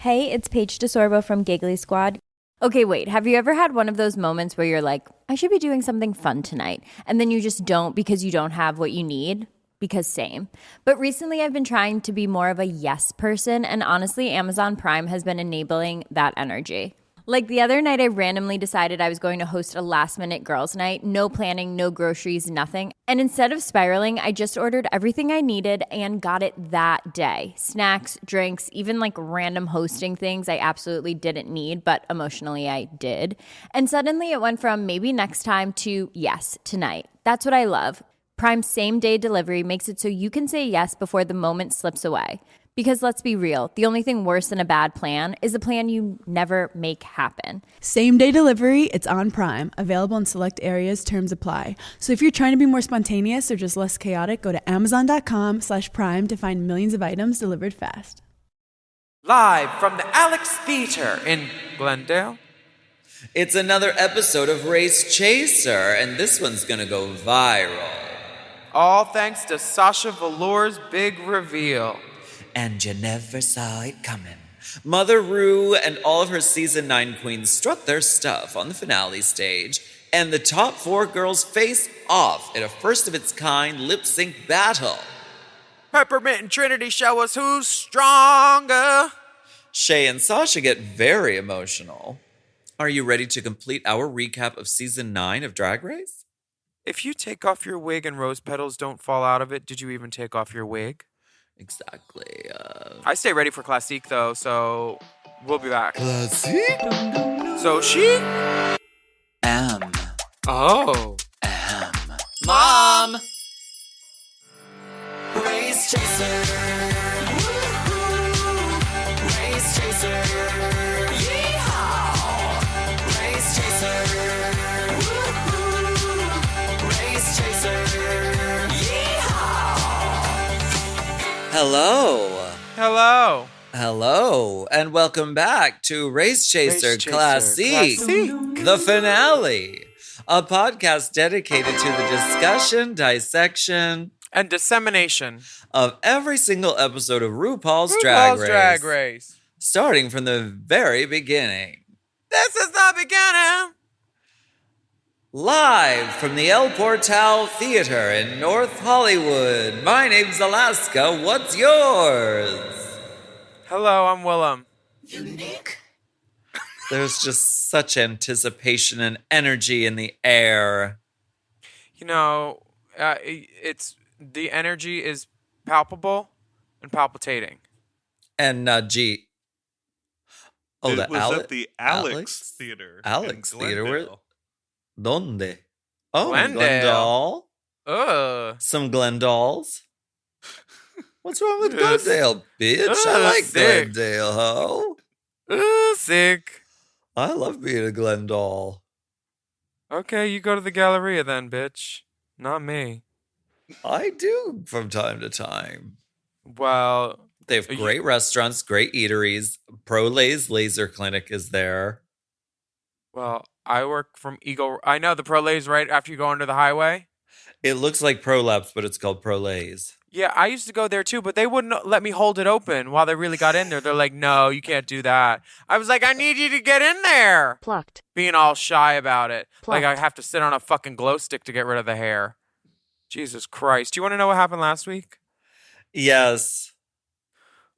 Hey, it's Paige DeSorbo from Giggly Squad. Okay, wait, have you ever had one of those moments where you're like, I should be doing something fun tonight, and then you just don't because you don't have what you need? Because same. But recently I've been trying to be more of a yes person, and honestly, Amazon Prime has been enabling that energy. Like the other night, I randomly decided I was going to host a last minute girls' night, no planning, no groceries, nothing. And instead of spiraling, I just ordered everything I needed and got it that day. Snacks, drinks, even like random hosting things I absolutely didn't need, but emotionally I did. And suddenly it went from maybe next time to yes, tonight. That's what I love. Prime same day delivery makes it so you can say yes before the moment slips away. Because let's be real, the only thing worse than a bad plan is a plan you never make happen. Same day delivery, it's on Prime. Available in select areas, terms apply. So if you're trying to be more spontaneous or just less chaotic, go to amazon.com/prime to find millions of items delivered fast. Live from the Alex Theater in Glendale. It's another episode of Race Chaser, and this one's gonna go viral. All thanks to Sasha Velour's big reveal. And you never saw it coming. Mother Rue and all of her season 9 queens strut their stuff on the finale stage, and the top 4 girls face off in a first-of-its-kind lip-sync battle. Peppermint and Trinity show us who's stronger. Shay and Sasha get very emotional. Are you ready to complete our recap of season 9 of Drag Race? If you take off your wig and rose petals don't fall out of it, did you even take off your wig? Exactly. I stay ready for Classique, though, so we'll be back. Classique? So she? Am. Oh. Mom! Race Chaser. Woo-hoo. Race Chaser. Yeehaw. Race Chaser. Woo-hoo. Race Chaser. Hello. Hello, and welcome back to Race Chaser Classique, the finale, a podcast dedicated to the discussion, dissection, and dissemination of every single episode of RuPaul's Drag Race, starting from the very beginning. This is the beginning. Live from the El Portal Theater in North Hollywood, my name's Alaska, what's yours? Hello, I'm Willam. Unique. There's just such anticipation and energy in the air. You know, it's the energy is palpable and palpitating. And G. Oh, it was at the Alex Theater. Alex in Theater. Glendale. Where? Donde? Oh, Glendale. Glendale. Some Glendals. What's wrong with Glendale, bitch? I like sick. Glendale, ho. Sick. I love being a Glendale. Okay, you go to the Galleria then, bitch. Not me. I do from time to time. Well, They have great restaurants, great eateries. Prolay's Laser Clinic is there. Well, I work from Eagle. I know the Prolay's right after you go under the highway. It looks like Prolapse, but it's called Prolay's. Yeah, I used to go there too, but they wouldn't let me hold it open while they really got in there. They're like, no, you can't do that. I was like, I need you to get in there. Plucked. Being all shy about it. Plucked. Like I have to sit on a fucking glow stick to get rid of the hair. Jesus Christ. Do you want to know what happened last week? Yes.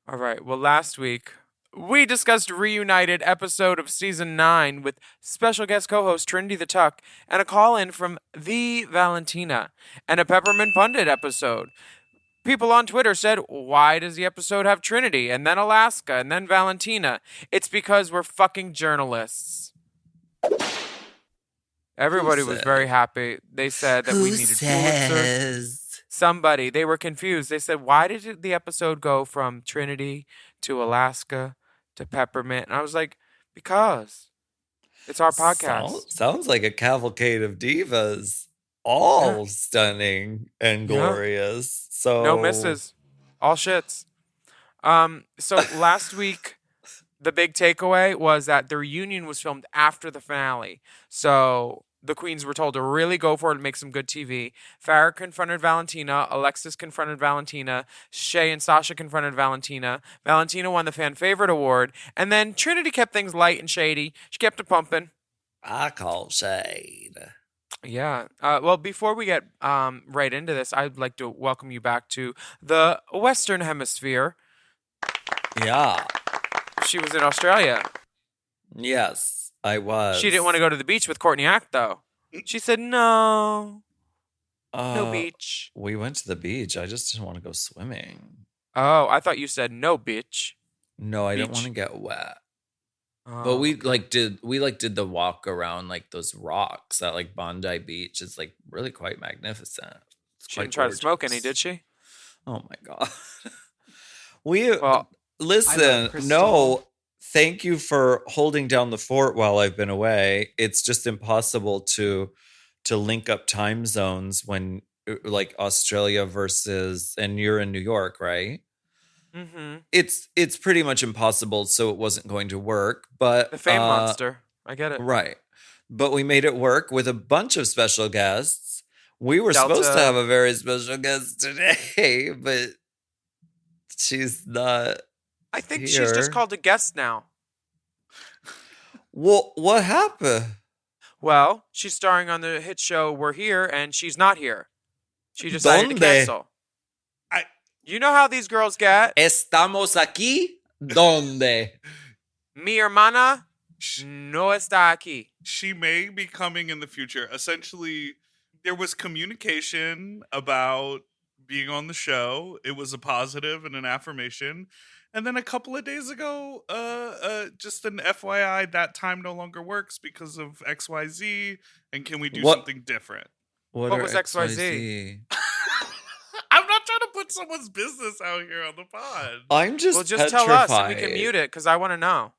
All right. Well, last week, we discussed Reunited episode of season 9 with special guest co-host Trinity the Tuck and a call-in from the Valentina and a Peppermint Pundit episode. People on Twitter said, why does the episode have Trinity and then Alaska and then Valentina? It's because we're fucking journalists. Everybody was very happy. They said that we needed Pulitzer. Somebody. They were confused. They said, why did the episode go from Trinity to Alaska to Peppermint? And I was like, because it's our podcast. Sounds like a cavalcade of divas. All stunning and glorious. So no misses. All shits. So last week, the big takeaway was that the reunion was filmed after the finale. So the queens were told to really go for it and make some good TV. Farrah confronted Valentina. Alexis confronted Valentina. Shea and Sasha confronted Valentina. Valentina won the fan favorite award. And then Trinity kept things light and shady. She kept it pumping. I call shade. Yeah. Well, before we get right into this, I'd like to welcome you back to the Western Hemisphere. Yeah. She was in Australia. Yes, I was. She didn't want to go to the beach with Courtney Act, though. She said, no beach. We went to the beach. I just didn't want to go swimming. Oh, I thought you said no bitch. No, I didn't Beach. want to get wet. Oh. But we did the walk around like those rocks at like Bondi Beach. It's like really quite magnificent. It's She quite didn't try to smoke any, gorgeous. did she? Oh my god. Well, Listen, no, thank you for holding down the fort while I've been away. It's just impossible to link up time zones when like Australia versus, and you're in New York, right? mm-hmm. It's pretty much impossible, so it wasn't going to work. But The fame monster. I get it. right? But we made it work with a bunch of special guests. We were Delta. supposed to have a very special guest today, but she's not. I think Here. she's just called a guest now. Well, what happened? Well, she's starring on the hit show We're Here, and she's not here. She decided to ¿Dónde? cancel. You know how these girls get. Estamos aquí. ¿Dónde? Mi hermana no está aquí. She may be coming in the future. Essentially, there was communication about being on the show. It was a positive and an affirmation. And then a couple of days ago, just an FYI, that time no longer works because of XYZ. And can we do What? something different? What are was XYZ? I'm not trying to put someone's business out here on the pod. I'm just Well, just petrified. tell us and we can mute it because I want to know.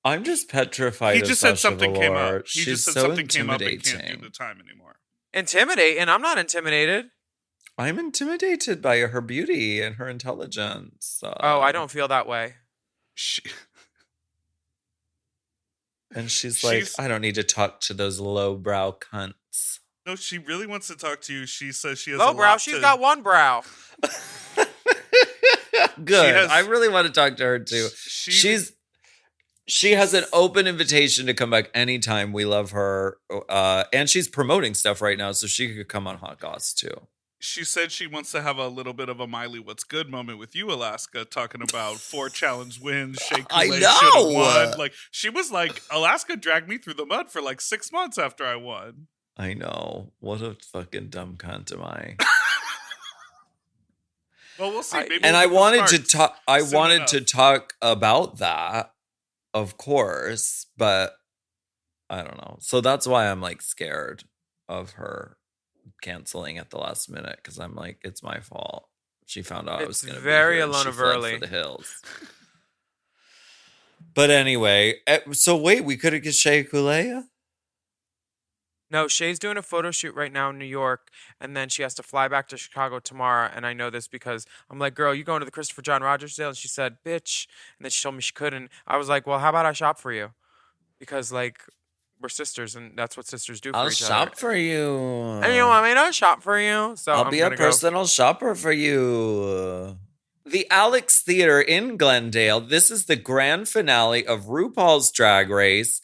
I'm just petrified. He of just said Sasha something came Velour. up. He She's just said so something came up and can't do intimidating. the time anymore. Intimidate, and I'm not intimidated. I'm intimidated by her beauty and her intelligence. Oh, I don't feel that way. She, And she's like, She's- I don't need to talk to those lowbrow cunts. no, she really wants to talk to you. She says she has Low a brow, lot she's to- got one brow. Good. has- I really want to talk to her too. She has an open invitation to come back anytime. We love her. And she's promoting stuff right now, so she could come on Hot Goss too. She said she wants to have a little bit of a Miley What's Good moment with you, Alaska, talking about 4 challenge wins. Shea I Coulee know! should've won. Like, she was like, Alaska dragged me through the mud for like 6 months after I won. I know. What a fucking dumb cunt am I? Well, we'll see. Maybe And we'll I get the wanted to sparks talk. I soon wanted enough. to talk about that, of course, but I don't know. So that's why I'm like scared of her canceling at the last minute because I'm like, it's my fault. She found out I was It's going to very be here and alone she of fled early. for the hills. But anyway, so wait, we could have get Shea Coulee? No, Shay's doing a photo shoot right now in New York, and then she has to fly back to Chicago tomorrow. And I know this because I'm like, girl, you going to the Christopher John Rogers sale? And she said, bitch. And then she told me she couldn't. I was like, well, how about I shop for you? Because, like, we're sisters, and that's what sisters do for I'll each shop other. for you. And you want me to shop for you? So I'll I'm be a gonna go. personal shopper for you. The Alex Theater in Glendale. This is the grand finale of RuPaul's Drag Race.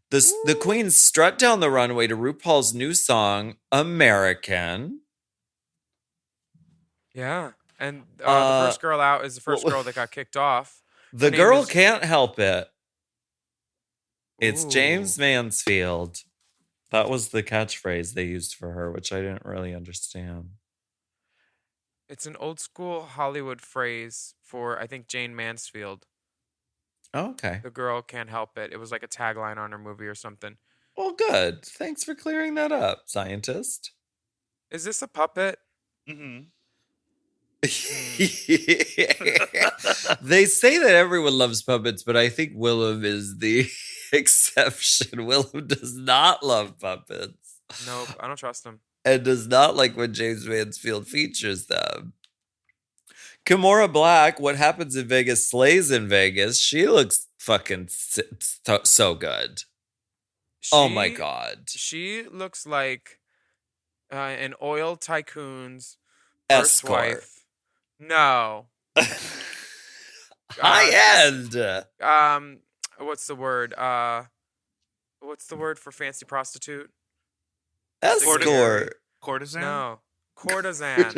The queens strut down the runway to RuPaul's new song, American. Yeah. And the first girl out is the first well, girl that got kicked off. The Her name girl is- can't help it. It's Ooh. James Mansfield. That was the catchphrase they used for her, which I didn't really understand. It's an old school Hollywood phrase for, I think, Jane Mansfield. Oh, okay. The girl can't help it. It was like a tagline on her movie or something. Well, good. Thanks for clearing that up, scientist. Is this a puppet? Mm-hmm. They say that everyone loves puppets, but I think Willam is the exception. Willam does not love puppets Nope, I don't trust him. and does not like when James Mansfield features them. Kimora Black, what happens in Vegas slays in Vegas. She looks fucking so good. Oh my She God. she looks like an oil tycoon's first Escort. wife. No. High She's- end. What's the word? What's the word for fancy prostitute? Escort. Courtesan? No. Courtesan.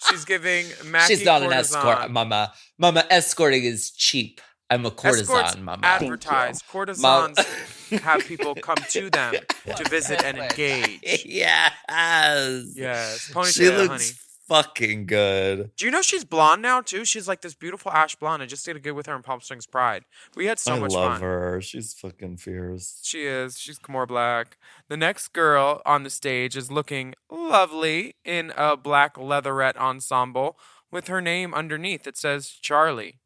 She's giving Mackie She's not courtesan. an escort, Mama. Mama, escorting is cheap. I'm a courtesan, Escorts Mama. advertise. Courtesans have people come to them to visit and engage. Yes. Yes. She Ponytail, looks honey. fucking good. Do you know she's blonde now too? She's like this beautiful ash blonde. I just did a good with her in Palm Springs Pride. We had so I much love fun. her. She's fucking fierce. She is. She's more black. The next girl on the stage is looking lovely in a black leatherette ensemble with her name underneath. It says Charlie.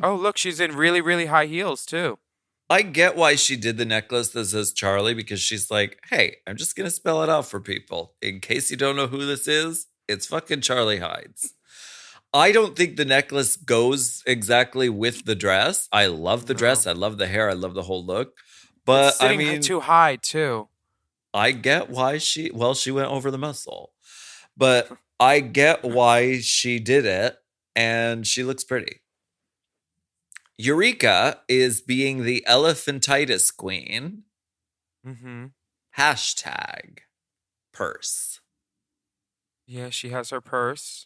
Oh, look, she's in really, really high heels too. I get why she did the necklace that says Charlie, because she's like, hey, I'm just going to spell it out for people. In case you don't know who this is, it's fucking Charlie Hides. I don't think the necklace goes exactly with the dress. I love the dress. I love the hair. I love the whole look. But It's sitting I mean, too high too. I get why she went over the muscle. But I get why she did it, and she looks pretty. Eureka is being the elephantitis queen. Mm-hmm. Hashtag purse Yeah, she has her purse.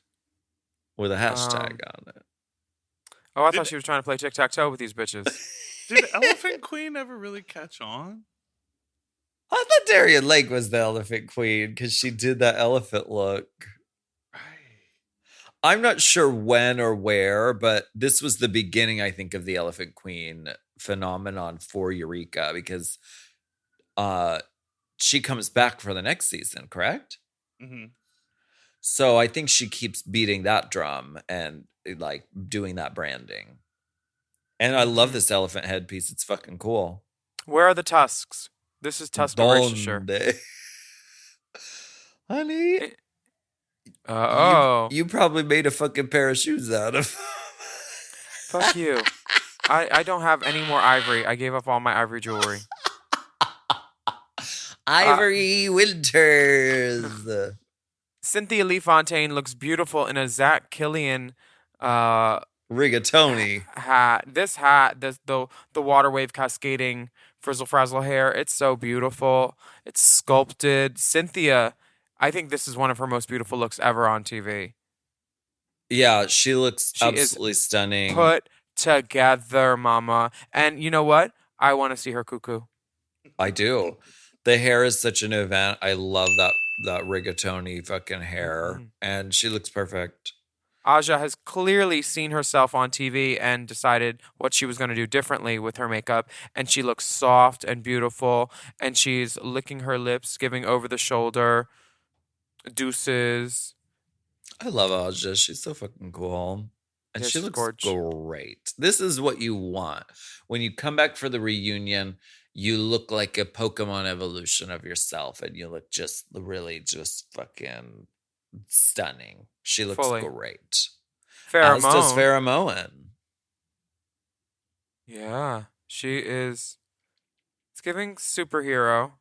with a hashtag on it. Oh, I thought she was trying to play tic-tac-toe with these bitches. Did Elephant Queen ever really catch on? I thought Darian Lake was the elephant queen because she did that elephant look. I'm not sure when or where, but this was the beginning, I think, of the elephant queen phenomenon for Eureka, because she comes back for the next season, correct? Mm-hmm. So I think she keeps beating that drum and like doing that branding. And I love this elephant headpiece. It's fucking cool. Where are the tusks? This is Tuscaracia. Donde? Honey, Oh. you probably made a fucking pair of shoes out of. Fuck you. I don't have any more ivory. I gave up all my ivory jewelry. Ivory Winters. Cynthia Lee Fontaine looks beautiful in a Zach Killian Rigatoni. hat. This hat, the water wave cascading frizzle frazzle hair, it's so beautiful. It's sculpted. Cynthia, I think this is one of her most beautiful looks ever on TV. Yeah, she looks She is absolutely stunning. Put together, mama. And you know what? I want to see her cuckoo. I do. The hair is such an event. I love that rigatoni fucking hair. And she looks perfect. Aja has clearly seen herself on TV and decided what she was going to do differently with her makeup. And she looks soft and beautiful. And she's licking her lips, giving over the shoulder deuces. I love Aja. She's so fucking cool. And Yeah, she she's looks gorgeous. great. This is what you want. When you come back for the reunion, you look like a Pokemon evolution of yourself. And you look just really just fucking stunning. She looks Fully. great. Pheromone. As does Pheromone. Yeah, she is. It's giving superhero.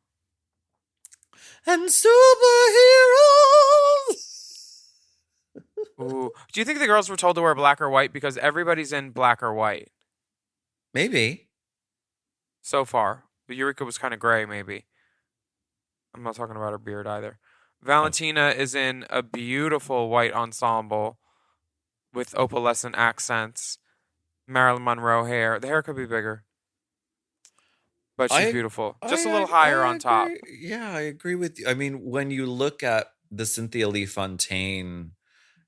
And superheroes. Ooh. Do you think the girls were told to wear black or white? Because everybody's in black or white Maybe. so far. But Eureka was kind of gray, maybe. I'm not talking about her beard either. Valentina is in a beautiful white ensemble with opalescent accents. Marilyn Monroe hair. The hair could be bigger. But she's beautiful. Just a little higher on top. Agree. Yeah, I agree with you. I mean, when you look at the Cynthia Lee Fontaine,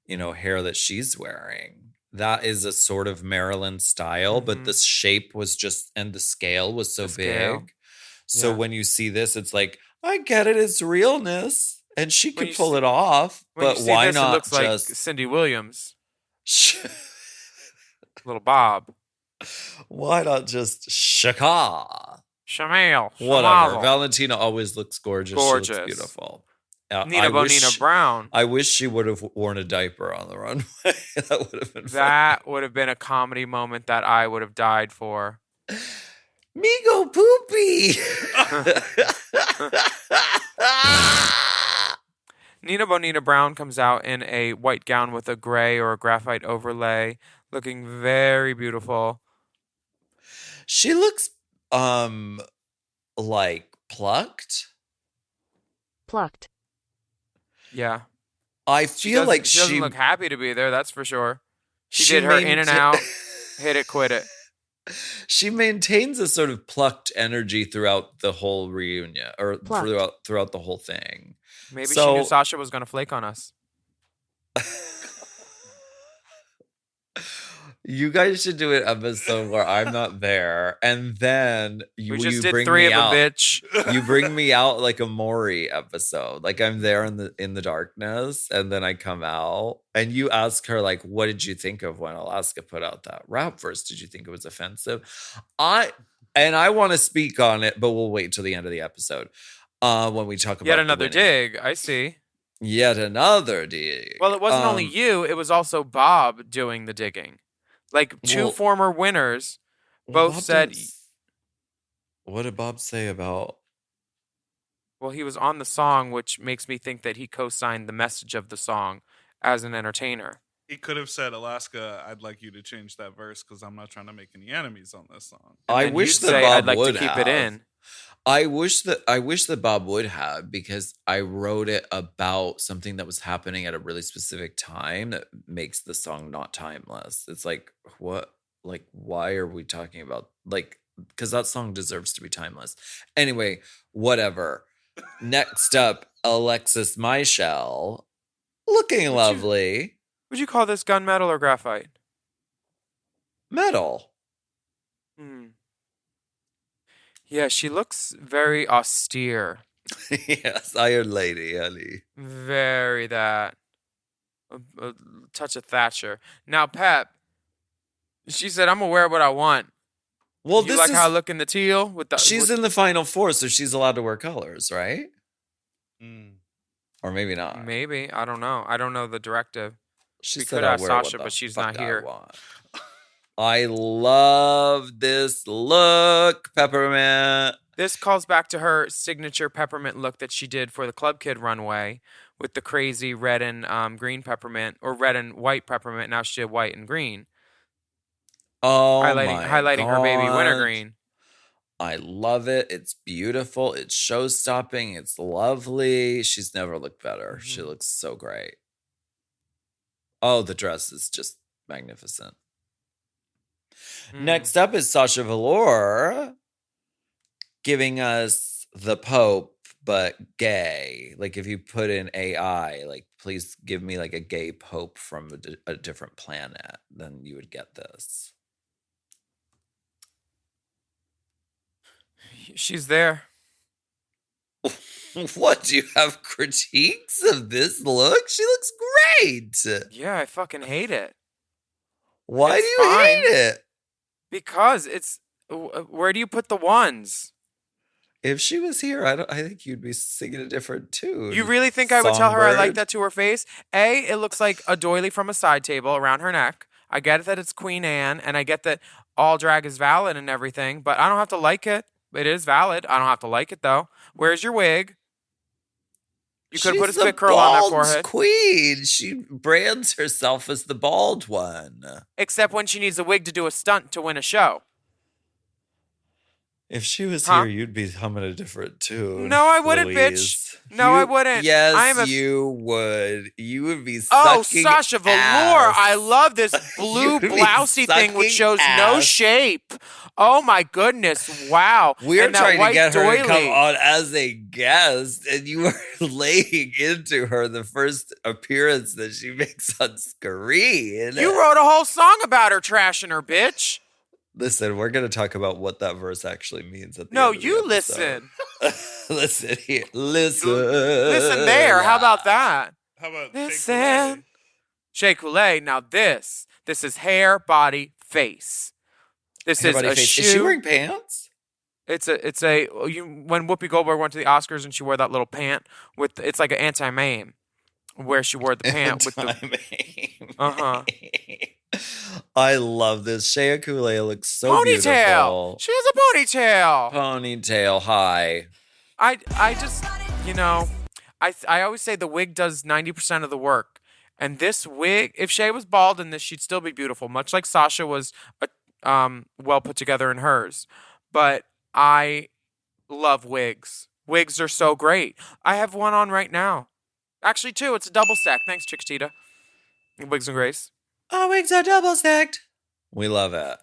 hair that she's wearing, that is a sort of Marilyn style, but the shape was and the scale was so big. So Yeah. when you see this, it's like, I get it, it's realness. And she When could you pull it off, When but you see why this, not it looks like just Cindy Williams. Little Bob. why not just shaka? Shamel. Whatever. Shamazel. Valentina always looks gorgeous. She Gorgeous. looks beautiful. Nina Bonina Brown. I wish she would have worn a diaper on the runway. That would have been fun. That would have been a comedy moment that I would have died for. Migo Poopy. Nina Bonita Brown comes out in a white gown with a gray or a graphite overlay, looking very beautiful. She looks like plucked. Plucked. Yeah. I feel like she doesn't look happy to be there, that's for sure. She did her in and out, hit it, quit it. She maintains a sort of plucked energy throughout the whole reunion, or throughout the whole thing. Maybe she knew Sasha was going to flake on us. You guys should do an episode where I'm not there, and then you did bring 3 me of out. a bitch. You bring me out like a Maury episode, like I'm there in the darkness, and then I come out, and you ask her like, "What did you think of when Alaska put out that rap verse? Did you think it was offensive?" I want to speak on it, but we'll wait till the end of the episode when we talk about Yet another dig. I see. Yet another dig. Well, it wasn't only you; it was also Bob doing the digging. Like 2 former winners both said. What did Bob say about? Well, he was on the song, which makes me think that he co-signed the message of the song as an entertainer. He could have said, Alaska, I'd like you to change that verse because I'm not trying to make any enemies on this song. I And wish you'd that say, Bob I'd like would to keep have. it in. I wish that Bob would have, because I wrote it about something that was happening at a really specific time that makes the song not timeless. It's like, what? Like, why are we talking about, like, because that song deserves to be timeless. Anyway, whatever. Next up, Alexis Michelle, looking lovely. Would you call this gunmetal or graphite? Metal. Yeah, she looks very austere. Yes, Iron Lady, honey. Very that. A touch of Thatcher. Now, Pep, she said, I'm going to wear what I want. Well, You like how I look in the teal? With the, she's in the final 4, so she's allowed to wear colors, right? Or maybe not. Maybe. I don't know. I don't know the directive. She We said, could "I'll ask wear what Sasha, the but she's fuck not I here. want." I love this look, Peppermint. This calls back to her signature peppermint look that she did for the Club Kid runway with the crazy red and green peppermint, or red and white peppermint. Now she did white and green. Oh, highlighting her baby wintergreen. I love it. It's beautiful. It's show-stopping. It's lovely. She's never looked better. She looks so great. Oh, the dress is just magnificent. Next up is Sasha Velour giving us the Pope, but gay. Like, if you put in AI, like, please give me like a gay Pope from a different planet, then you would get this. She's there. What, do you have critiques of this look? She looks great. Yeah, I fucking hate it. Why It's do you fine. hate it? Because it's, where do you put the ones? If she was here, I think you'd be singing a different tune. You really think I would tell her I like Songbird. that to her face? A, it looks like a doily from a side table around her neck. I get that it's Queen Anne, and I get that all drag is valid and everything, but I don't have to like it. It is valid. I don't have to like it, though. Where's your wig? You could have put a She's spit the curl on that bald forehead. Queen. She brands herself as the bald one. Except when she needs a wig to do a stunt to win a show. If she was Huh? here, you'd be humming a different tune. No, I wouldn't, bitch. Louise. No, I wouldn't. Yes, I am a- you would. You would be Oh, sucking Sasha Velour. ass. I love this blue You'd be blousey thing which sucking shows no ass. shape. Oh my goodness. Wow. We're And that trying to white get her to doily. come on as a guest, and you were laying into her the first appearance that she makes on screen. You wrote a whole song about her trashing her, bitch. Listen, we're going to talk about what that verse actually means at the No, end of the you episode. listen. Listen here. Listen. Listen there. How about that? How about Listen. Shea Coulee. Now this is hair, body, face. This Hair, is body, a face. shoe. Is she wearing pants? It's a when Whoopi Goldberg went to the Oscars and she wore that little pant with, it's like an anti-mame where she wore the pant with the Anti-mame. Uh-huh. I love this. Shea Coulee looks so Ponytail. beautiful. She has a ponytail. Ponytail, hi. I just, I always say the wig does 90% of the work. And this wig, if Shea was bald in this, she'd still be beautiful, much like Sasha was well put together in hers. But I love wigs. Wigs are so great. I have one on right now. Actually, two. It's a double stack. Thanks, Chickatita. Wigs and Grace. Our wigs are double stacked. We love it.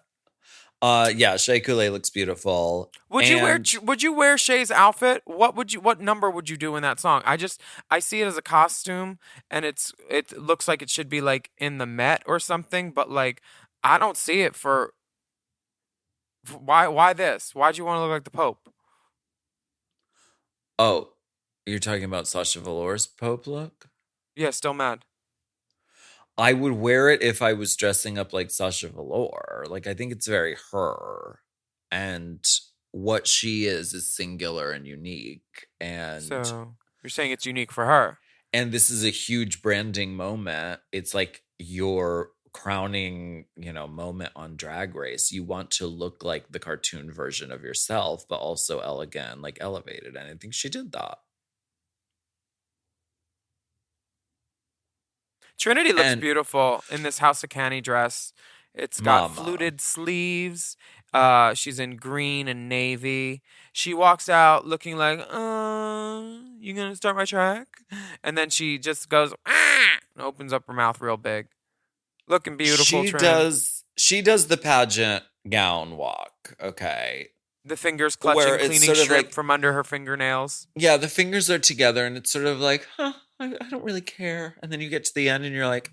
Yeah, Shea Coulee looks beautiful. Would you wear Shay's outfit? What number would you do in that song? I see it as a costume, and it looks like it should be like in the Met or something, but like I don't see it for why this? Why'd you want to look like the Pope? Oh, you're talking about Sasha Velour's Pope look? Yeah, still mad. I would wear it if I was dressing up like Sasha Velour. Like, I think it's very her. And what she is singular and unique. And So you're saying it's unique for her. And this is a huge branding moment. It's like your crowning, moment on Drag Race. You want to look like the cartoon version of yourself, but also elegant, like elevated. And I think she did that. Trinity looks beautiful in this House of Candy dress. It's got fluted sleeves. She's in green and navy. She walks out looking like, you gonna start my track? And then she just goes, and opens up her mouth real big. Looking beautiful, She does the pageant gown walk, okay? The fingers clutching, cleaning strip from under her fingernails. Yeah, the fingers are together, and it's sort of like, I don't really care. And then you get to the end, and you're like,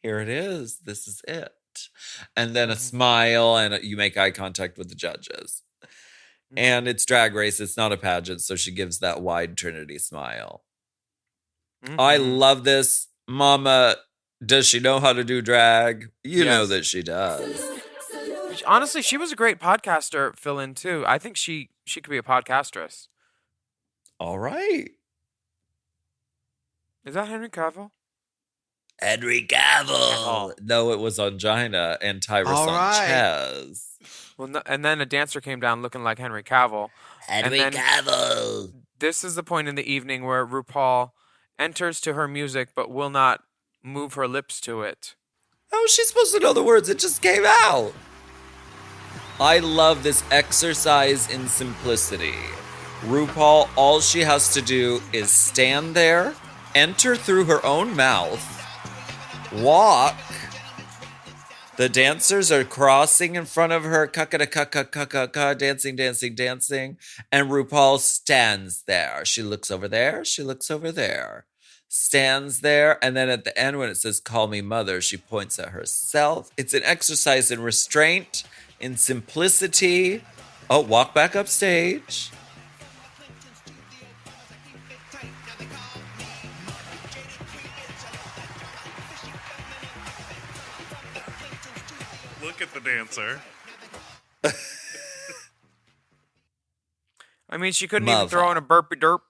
here it is. This is it. And then a smile, and you make eye contact with the judges. And it's Drag Race. It's not a pageant, so she gives that wide Trinity smile. I love this. Mama, does she know how to do drag? You know that she does. Honestly, she was a great podcaster fill-in, too. I think she could be a podcastress. All right. Is that Henry Cavill? Henry Cavill. No, it was Angina and Tyra Sanchez. Well, no, and then a dancer came down looking like Henry Cavill. Cavill. This is the point in the evening where RuPaul enters to her music but will not move her lips to it. How is she supposed to know the words? It just came out. I love this exercise in simplicity. RuPaul, all she has to do is stand there, enter through her own mouth, walk. The dancers are crossing in front of her, dancing, dancing, dancing. And RuPaul stands there. She looks over there. She looks over there. Stands there. And then at the end, when it says, call me mother, she points at herself. It's an exercise in restraint, in simplicity. Oh, walk back up stage. Look at the dancer. I mean, she couldn't even throw in a burpee derp.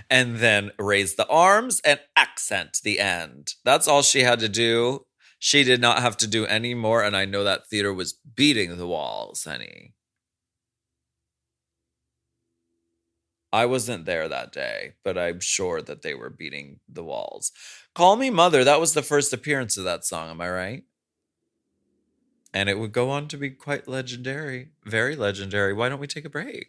And then raise the arms and accent the end. That's all she had to do. She did not have to do any more. And I know that theater was beating the walls, honey. I wasn't there that day, but I'm sure that they were beating the walls. Call Me Mother, that was the first appearance of that song, am I right? And it would go on to be quite legendary, very legendary. Why don't we take a break?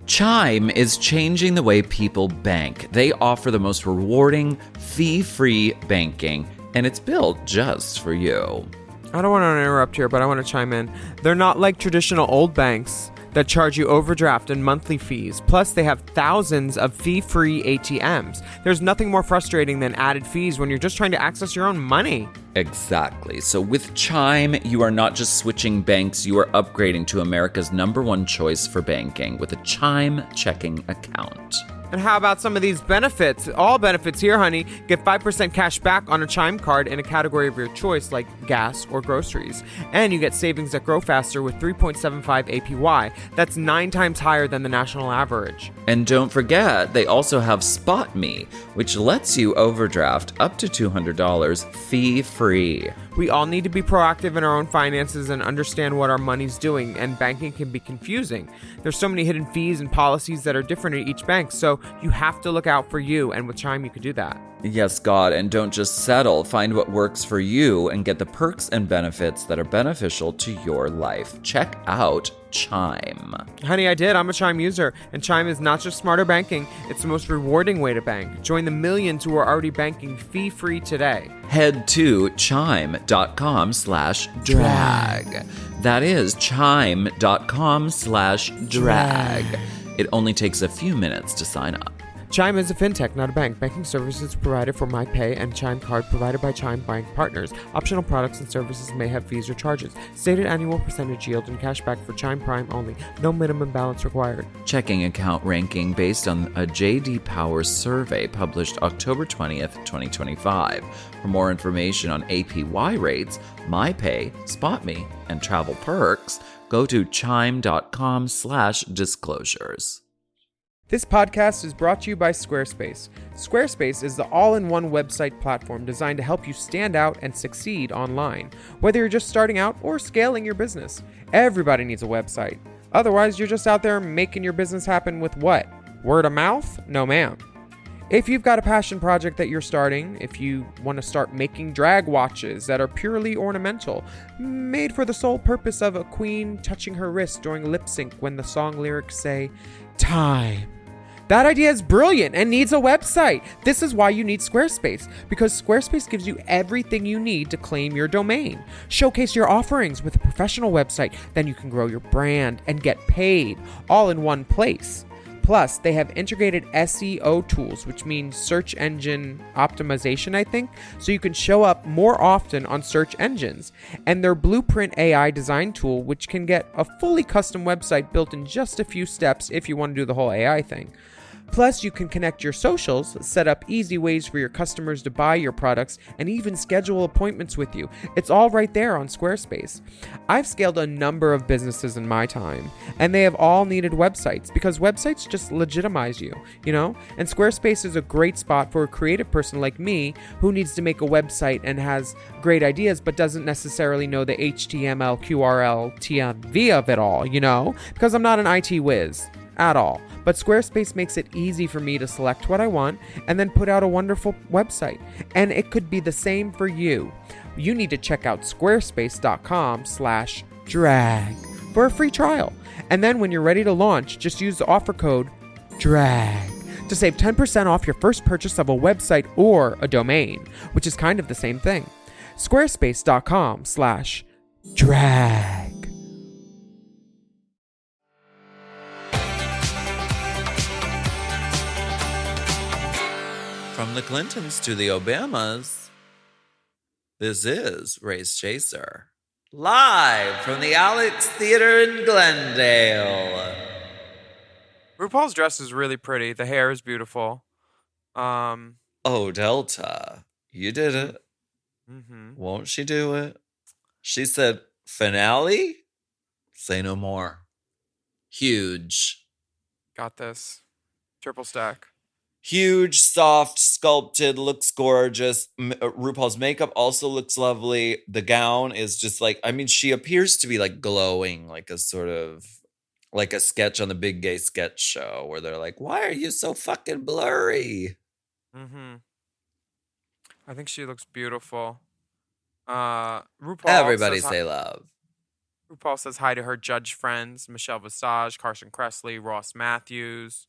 Chime is changing the way people bank. They offer the most rewarding, fee-free banking, and it's built just for you. I don't want to interrupt here, but I want to chime in. They're not like traditional old banks that charge you overdraft and monthly fees. Plus, they have thousands of fee-free ATMs. There's nothing more frustrating than added fees when you're just trying to access your own money. Exactly. So with Chime, you are not just switching banks, you are upgrading to America's #1 choice for banking with a Chime checking account. And how about some of these benefits? All benefits here, honey. Get 5% cash back on a Chime card in a category of your choice, like gas or groceries. And you get savings that grow faster with 3.75 APY. That's 9 times higher than the national average. And don't forget, they also have Spot Me, which lets you overdraft up to $200 fee-free. We all need to be proactive in our own finances and understand what our money's doing, and banking can be confusing. There's so many hidden fees and policies that are different at each bank, so you have to look out for you, and with Chime you can do that. Yes, God, and don't just settle. Find what works for you and get the perks and benefits that are beneficial to your life. Check out Chime. Honey, I did. I'm a Chime user, and Chime is not just smarter banking, it's the most rewarding way to bank. Join the millions who are already banking fee-free today. Head to chime.com/drag. That is chime.com/drag. It only takes a few minutes to sign up. Chime is a fintech, not a bank. Banking services provided for MyPay and Chime Card provided by Chime Bank Partners. Optional products and services may have fees or charges. Stated annual percentage yield and cashback for Chime Prime only. No minimum balance required. Checking account ranking based on a J.D. Power survey published October 20th, 2025. For more information on APY rates, MyPay, SpotMe, and travel perks, go to chime.com/disclosures. This podcast is brought to you by Squarespace. Squarespace is the all-in-one website platform designed to help you stand out and succeed online, whether you're just starting out or scaling your business. Everybody needs a website. Otherwise, you're just out there making your business happen with what? Word of mouth? No, ma'am. If you've got a passion project that you're starting, if you want to start making drag watches that are purely ornamental, made for the sole purpose of a queen touching her wrist during lip sync when the song lyrics say, "Time." That idea is brilliant and needs a website. This is why you need Squarespace, because Squarespace gives you everything you need to claim your domain. Showcase your offerings with a professional website, then you can grow your brand and get paid all in one place. Plus, they have integrated SEO tools, which means search engine optimization, I think, so you can show up more often on search engines. And their Blueprint AI design tool, which can get a fully custom website built in just a few steps if you want to do the whole AI thing. Plus, you can connect your socials, set up easy ways for your customers to buy your products, and even schedule appointments with you. It's all right there on Squarespace. I've scaled a number of businesses in my time, and they have all needed websites because websites just legitimize you, you know? And Squarespace is a great spot for a creative person like me who needs to make a website and has great ideas but doesn't necessarily know the HTML, QRL, TMV of it all, you know? Because I'm not an IT whiz at all. But Squarespace makes it easy for me to select what I want and then put out a wonderful website. And it could be the same for you. You need to check out squarespace.com/drag for a free trial. And then when you're ready to launch, just use the offer code DRAG to save 10% off your first purchase of a website or a domain, which is kind of the same thing. Squarespace.com/drag. From the Clintons to the Obamas, this is Race Chaser. Live from the Alex Theater in Glendale. RuPaul's dress is really pretty. The hair is beautiful. Oh, Delta, you did it. Won't she do it? She said, finale? Say no more. Huge. Got this. Triple stack. Huge, soft, sculpted, looks gorgeous. RuPaul's makeup also looks lovely. The gown is just like, I mean, she appears to be like glowing, like a sort of, like a sketch on the Big Gay Sketch Show where they're like, why are you so fucking blurry? I think she looks beautiful. RuPaul Everybody says say love. RuPaul says hi to her judge friends, Michelle Visage, Carson Kressley, Ross Matthews.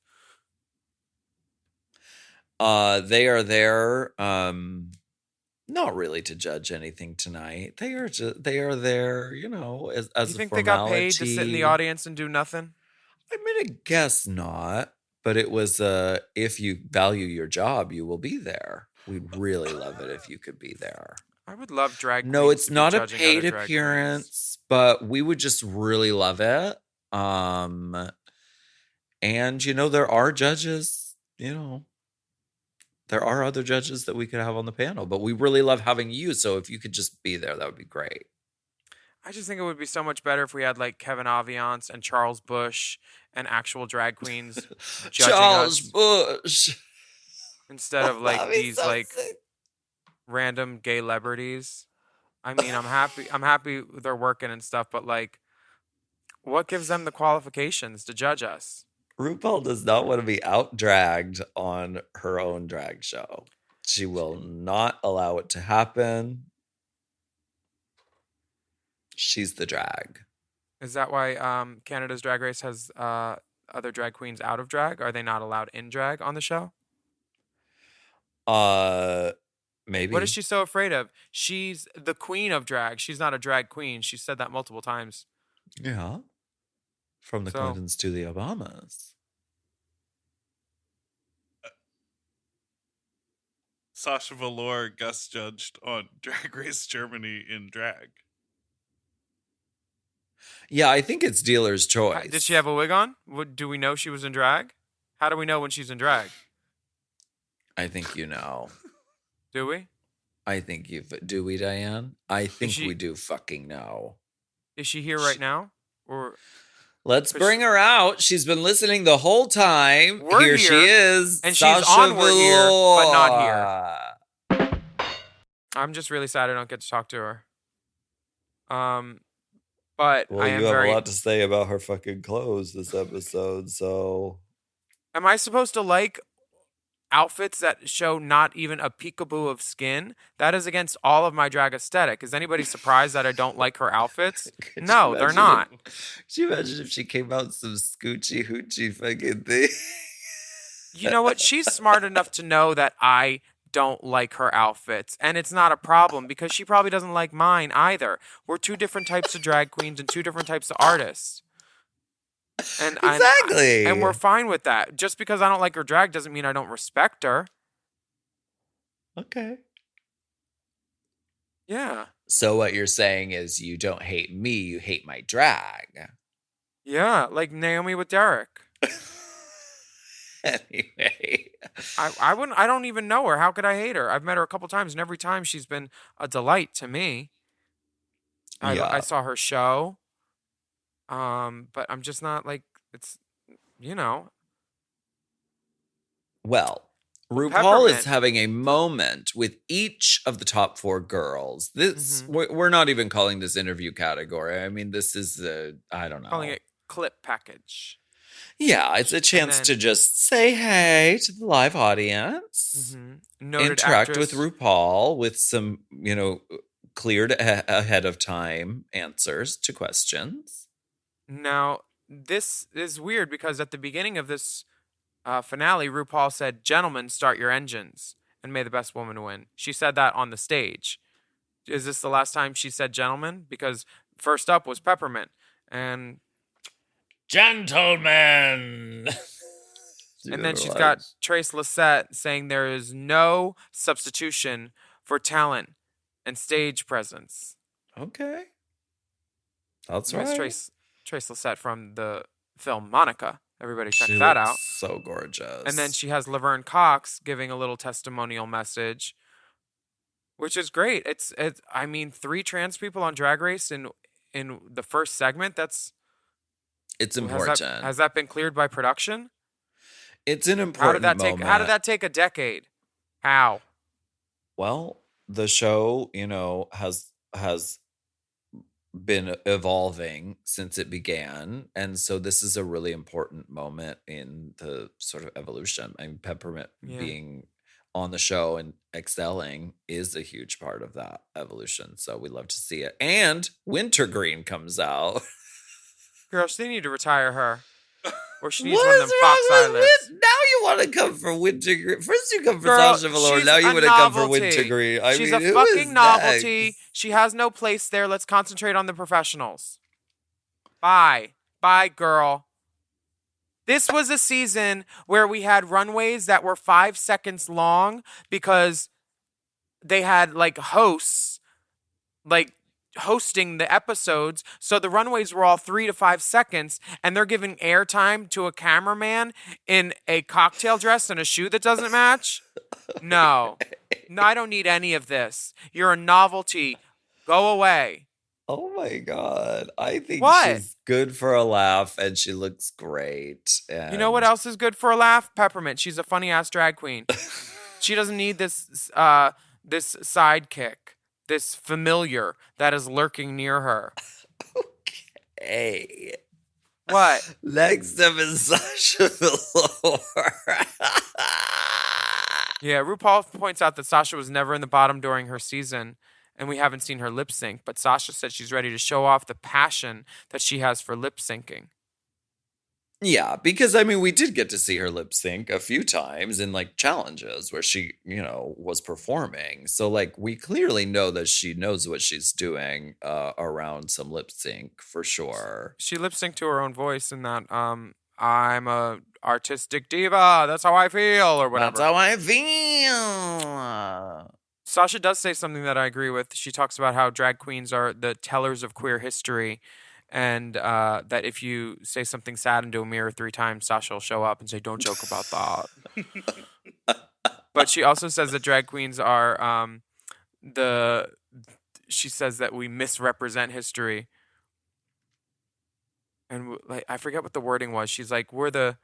They are there, not really to judge anything tonight. They are there, you know, as You a think formality. they got paid to sit in the audience and do nothing? I mean, I guess not. But it was if you value your job, you will be there. We'd really love it if you could be there. I would love drag No, queens it's to be not a judging paid other drag appearance, but we would just really love it. And you know, there are judges you know, there are other judges that we could have on the panel, but we really love having you. So if you could just be there, that would be great. I just think it would be so much better if we had like Kevin Aviance and Charles Bush and actual drag queens judging Charles us Bush. instead of like That'd be these so like sick. random gay celebrities. I mean, I'm happy they're working and stuff, but like, what gives them the qualifications to judge us? RuPaul does not want to be out dragged on her own drag show. She will not allow it to happen. She's the drag. Is that why Canada's Drag Race has other drag queens out of drag? Are they not allowed in drag on the show? Maybe. What is she so afraid of? She's the queen of drag. She's not a drag queen. She said that multiple times. Yeah. From the So- Clintons to the Obamas. Sasha Velour guest judged on Drag Race Germany in drag. Yeah, I think it's dealer's choice. Did she have a wig on? Do we know she was in drag? How do we know when she's in drag? I think you know. Do we? I think you do we, Diane? I think she- we do fucking know. Is she here right now? Or Let's But bring her out. She's been listening the whole time. We're here she here, is. and she's Sasha on We're Here, but not Velour. I'm just really sad I don't get to talk to her. But Well, I am you have very. a lot to say about her fucking clothes this episode, so Am I supposed to like outfits that show not even a peekaboo of skin? That is against all of my drag aesthetic. Is anybody surprised that I don't like her outfits? Could you No, they're imagine not. Could you imagine if she came out in some scoochie hoochie fucking thing? You know what? She's smart enough to know that I don't like her outfits. And it's not a problem because she probably doesn't like mine either. We're two different types of drag queens and two different types of artists. And Exactly. and we're fine with that. Just because I don't like her drag doesn't mean I don't respect her. Okay. Yeah. So what you're saying is you don't hate me, you hate my drag. Yeah. Like Naomi with Derek. Anyway. I don't even know her. How could I hate her? I've met her a couple times, and every time she's been a delight to me. Yeah. I saw her show. But I'm just not like it's, you know. Well, RuPaul is Peppermint. having a moment with each of the top 4 girls. This we're not even calling this interview category. I mean, this is I don't know. Calling it clip package. Yeah, it's a chance then- to just say hey to the live audience, Noted interact actress. with RuPaul with some, cleared ahead of time answers to questions. Now, this is weird because at the beginning of this finale, RuPaul said, "Gentlemen, start your engines, and may the best woman win." She said that on the stage. Is this the last time she said "gentlemen"? Because first up was Peppermint, and Gentlemen. and then she's got Trace Lissette saying there is no substitution for talent and stage presence. Okay. That's That's right. Trace Lissette from the film Monica. Everybody check She that looks out. so gorgeous. And then she has Laverne Cox giving a little testimonial message, which is great. It's I mean, 3 trans people on Drag Race in the first segment. it's important. Has that been cleared by production? It's an How important did that moment. take? How did that take a decade? How? Well, the show, has been evolving since it began, and so this is a really important moment in the sort of evolution. I mean, Peppermint Yeah. being on the show and excelling is a huge part of that evolution. So we love to see it. And Wintergreen comes out. Girl, they need to retire her. Or she needs What one of is them Fox wrong with Islands. Now you want to come for Wintergreen. First you come for Girl, Sasha Velour. she's Now you a want to come for novelty. Wintergreen. I She's mean, a who fucking is novelty. next? She has no place there. Let's concentrate on the professionals. Bye. Bye, girl. This was a season where we had runways that were 5 seconds long because they had like hosts like hosting the episodes, so the runways were all 3 to 5 seconds, and they're giving airtime to a cameraman in a cocktail dress and a shoe that doesn't match. No, I don't need any of this. You're a novelty. Go away. Oh my God. I think What? she's good for a laugh and she looks great. And You know what else is good for a laugh? Peppermint. She's a funny ass drag queen. She doesn't need this this sidekick, this familiar that is lurking near her. Hey. What? Next up is Sasha Velour. Yeah, RuPaul points out that Sasha was never in the bottom during her season, and we haven't seen her lip sync, but Sasha said she's ready to show off the passion that she has for lip syncing. Yeah, because I mean, we did get to see her lip sync a few times in like challenges where she, was performing. So like, we clearly know that she knows what she's doing around some lip sync for sure. She lip synced to her own voice in that I'm a artistic diva, that's how I feel, or whatever. That's how I feel. Sasha does say something that I agree with. She talks about how drag queens are the tellers of queer history, and that if you say something sad into a mirror 3 times, Sasha will show up and say, "Don't joke about that." But she also says that drag queens are she says that we misrepresent history. And like, I forget what the wording was. She's like, we're the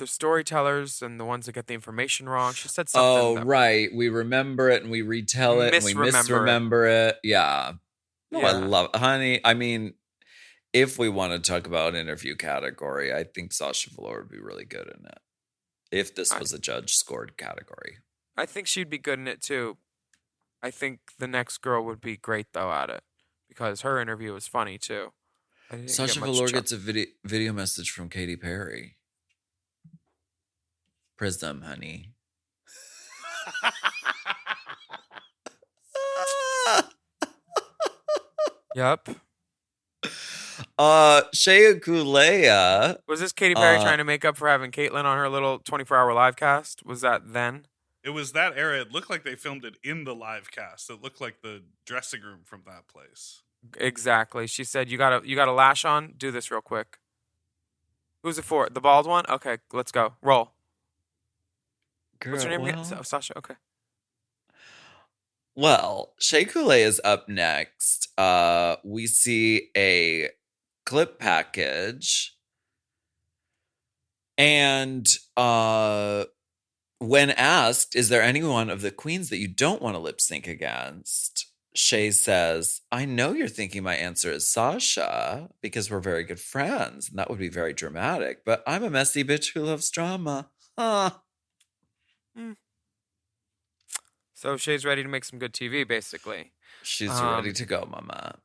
storytellers and the ones that get the information wrong. She said something. Oh, right. We remember it and we retell it and we misremember it. Yeah. No, I love it. Honey, I mean, if we want to talk about an interview category, I think Sasha Velour would be really good in it. If this was a judge-scored category. I think she'd be good in it, too. I think the next girl would be great, though, at it. Because her interview was funny, too. Sasha Velour gets a video message from Katy Perry. Prism, honey. Yep. Shea Coulee. Was this Katy Perry trying to make up for having Caitlyn on her little 24-hour live cast? Was that then? It was that era. It looked like they filmed it in the live cast. It looked like the dressing room from that place. Exactly. She said, you got a lash on? Do this real quick. Who's it for? The bald one? Okay, let's go. Roll. Girl, what's her name again? Sasha, okay. Well, Shea Coulee is up next. We see a clip package. And when asked, is there anyone of the queens that you don't want to lip sync against? Shea says, I know you're thinking my answer is Sasha because we're very good friends. And that would be very dramatic. But I'm a messy bitch who loves drama. Huh. So Shea's ready to make some good TV, basically. She's ready to go, mama.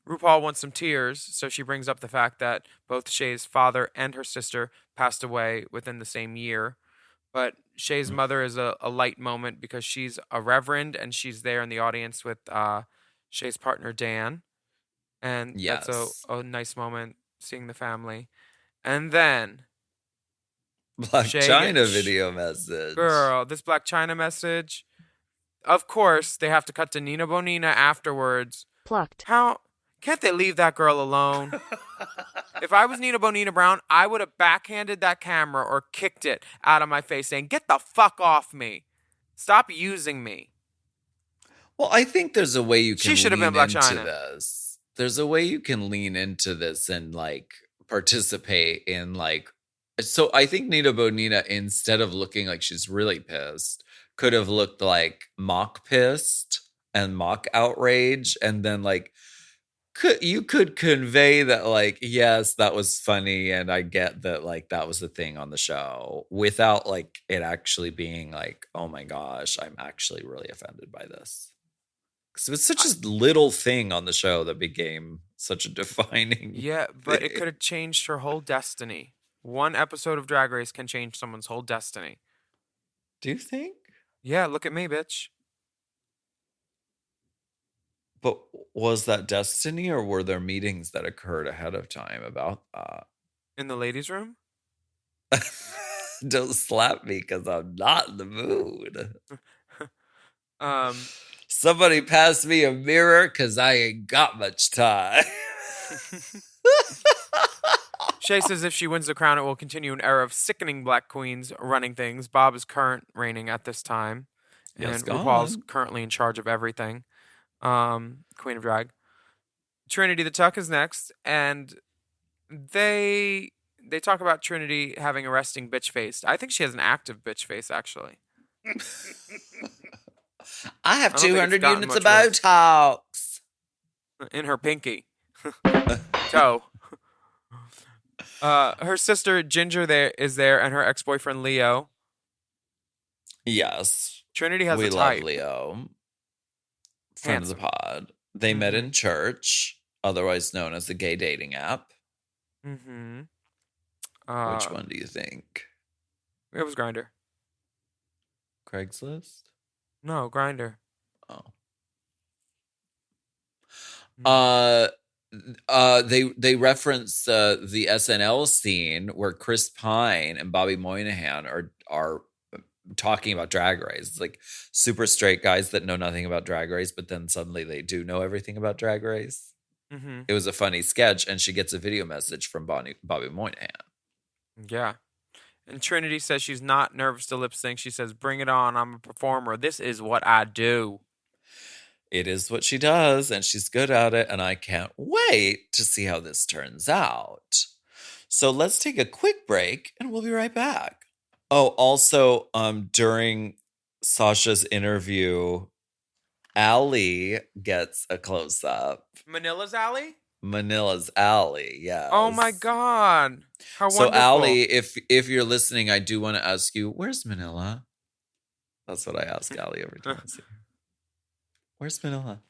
RuPaul wants some tears, so she brings up the fact that both Shea's father and her sister passed away within the same year. But Shea's mother is a light moment because she's a reverend and she's there in the audience with Shea's partner, Dan. And that's a nice moment, seeing the family. And then... Black China video message. Girl, this Black China message... Of course, they have to cut to Nina Bonina afterwards. Plucked. How can't they leave that girl alone? If I was Nina Bonina Brown, I would have backhanded that camera or kicked it out of my face saying, get the fuck off me. Stop using me. Well, I think there's a way you can She should have been Black China. This. There's a way you can lean into this and like participate in like. So I think Nina Bonina, instead of looking like she's really pissed, could have looked like mock pissed and mock outrage, and then like you could convey that like, yes, that was funny and I get that like that was the thing on the show without like it actually being like, oh my gosh, I'm actually really offended by this. Because it was such a little thing on the show that became such a defining but thing. it could have changed her whole destiny. One episode of Drag Race can change someone's whole destiny. Do you think? Yeah, look at me, bitch. But was that destiny, or were there meetings that occurred ahead of time about that? In the ladies' room? Don't slap me because I'm not in the mood. Somebody pass me a mirror because I ain't got much time. Shay says if she wins the crown, it will continue an era of sickening black queens running things. Bob is current reigning at this time. Yes, and go RuPaul's on. currently in charge of everything. Queen of Drag. Trinity the Tuck is next, and they talk about Trinity having a resting bitch face. I think she has an active bitch face, actually. I have I don't think it's 200 gotten units of much worse. Botox. In her pinky. Toe. Her sister Ginger is there, and her ex-boyfriend Leo. Yes. Trinity has we a love type. Leo. Friend of the Handsome. pod. They met in church, otherwise known as the gay dating app. Mm-hmm. Which one do you think? It was Grinder. Craigslist? No, Grinder. Oh. Mm-hmm. They reference the SNL scene where Chris Pine and Bobby Moynihan are talking about Drag Race. It's like super straight guys that know nothing about Drag Race, but then suddenly they do know everything about Drag Race. Mm-hmm. It was a funny sketch, and she gets a video message from Bobby Moynihan. Yeah. And Trinity says she's not nervous to lip sync. She says, "Bring it on. I'm a performer. This is what I do." It is what she does, and she's good at it, and I can't wait to see how this turns out. So let's take a quick break, and we'll be right back. Oh, also, during Sasha's interview, Allie gets a close-up. Manila's Alley? Manila's Allie, yes. Oh my God. How So wonderful. Allie, if you're listening, I do want to ask you, where's Manila? That's what I ask Allie every time I see her. Where's Manila?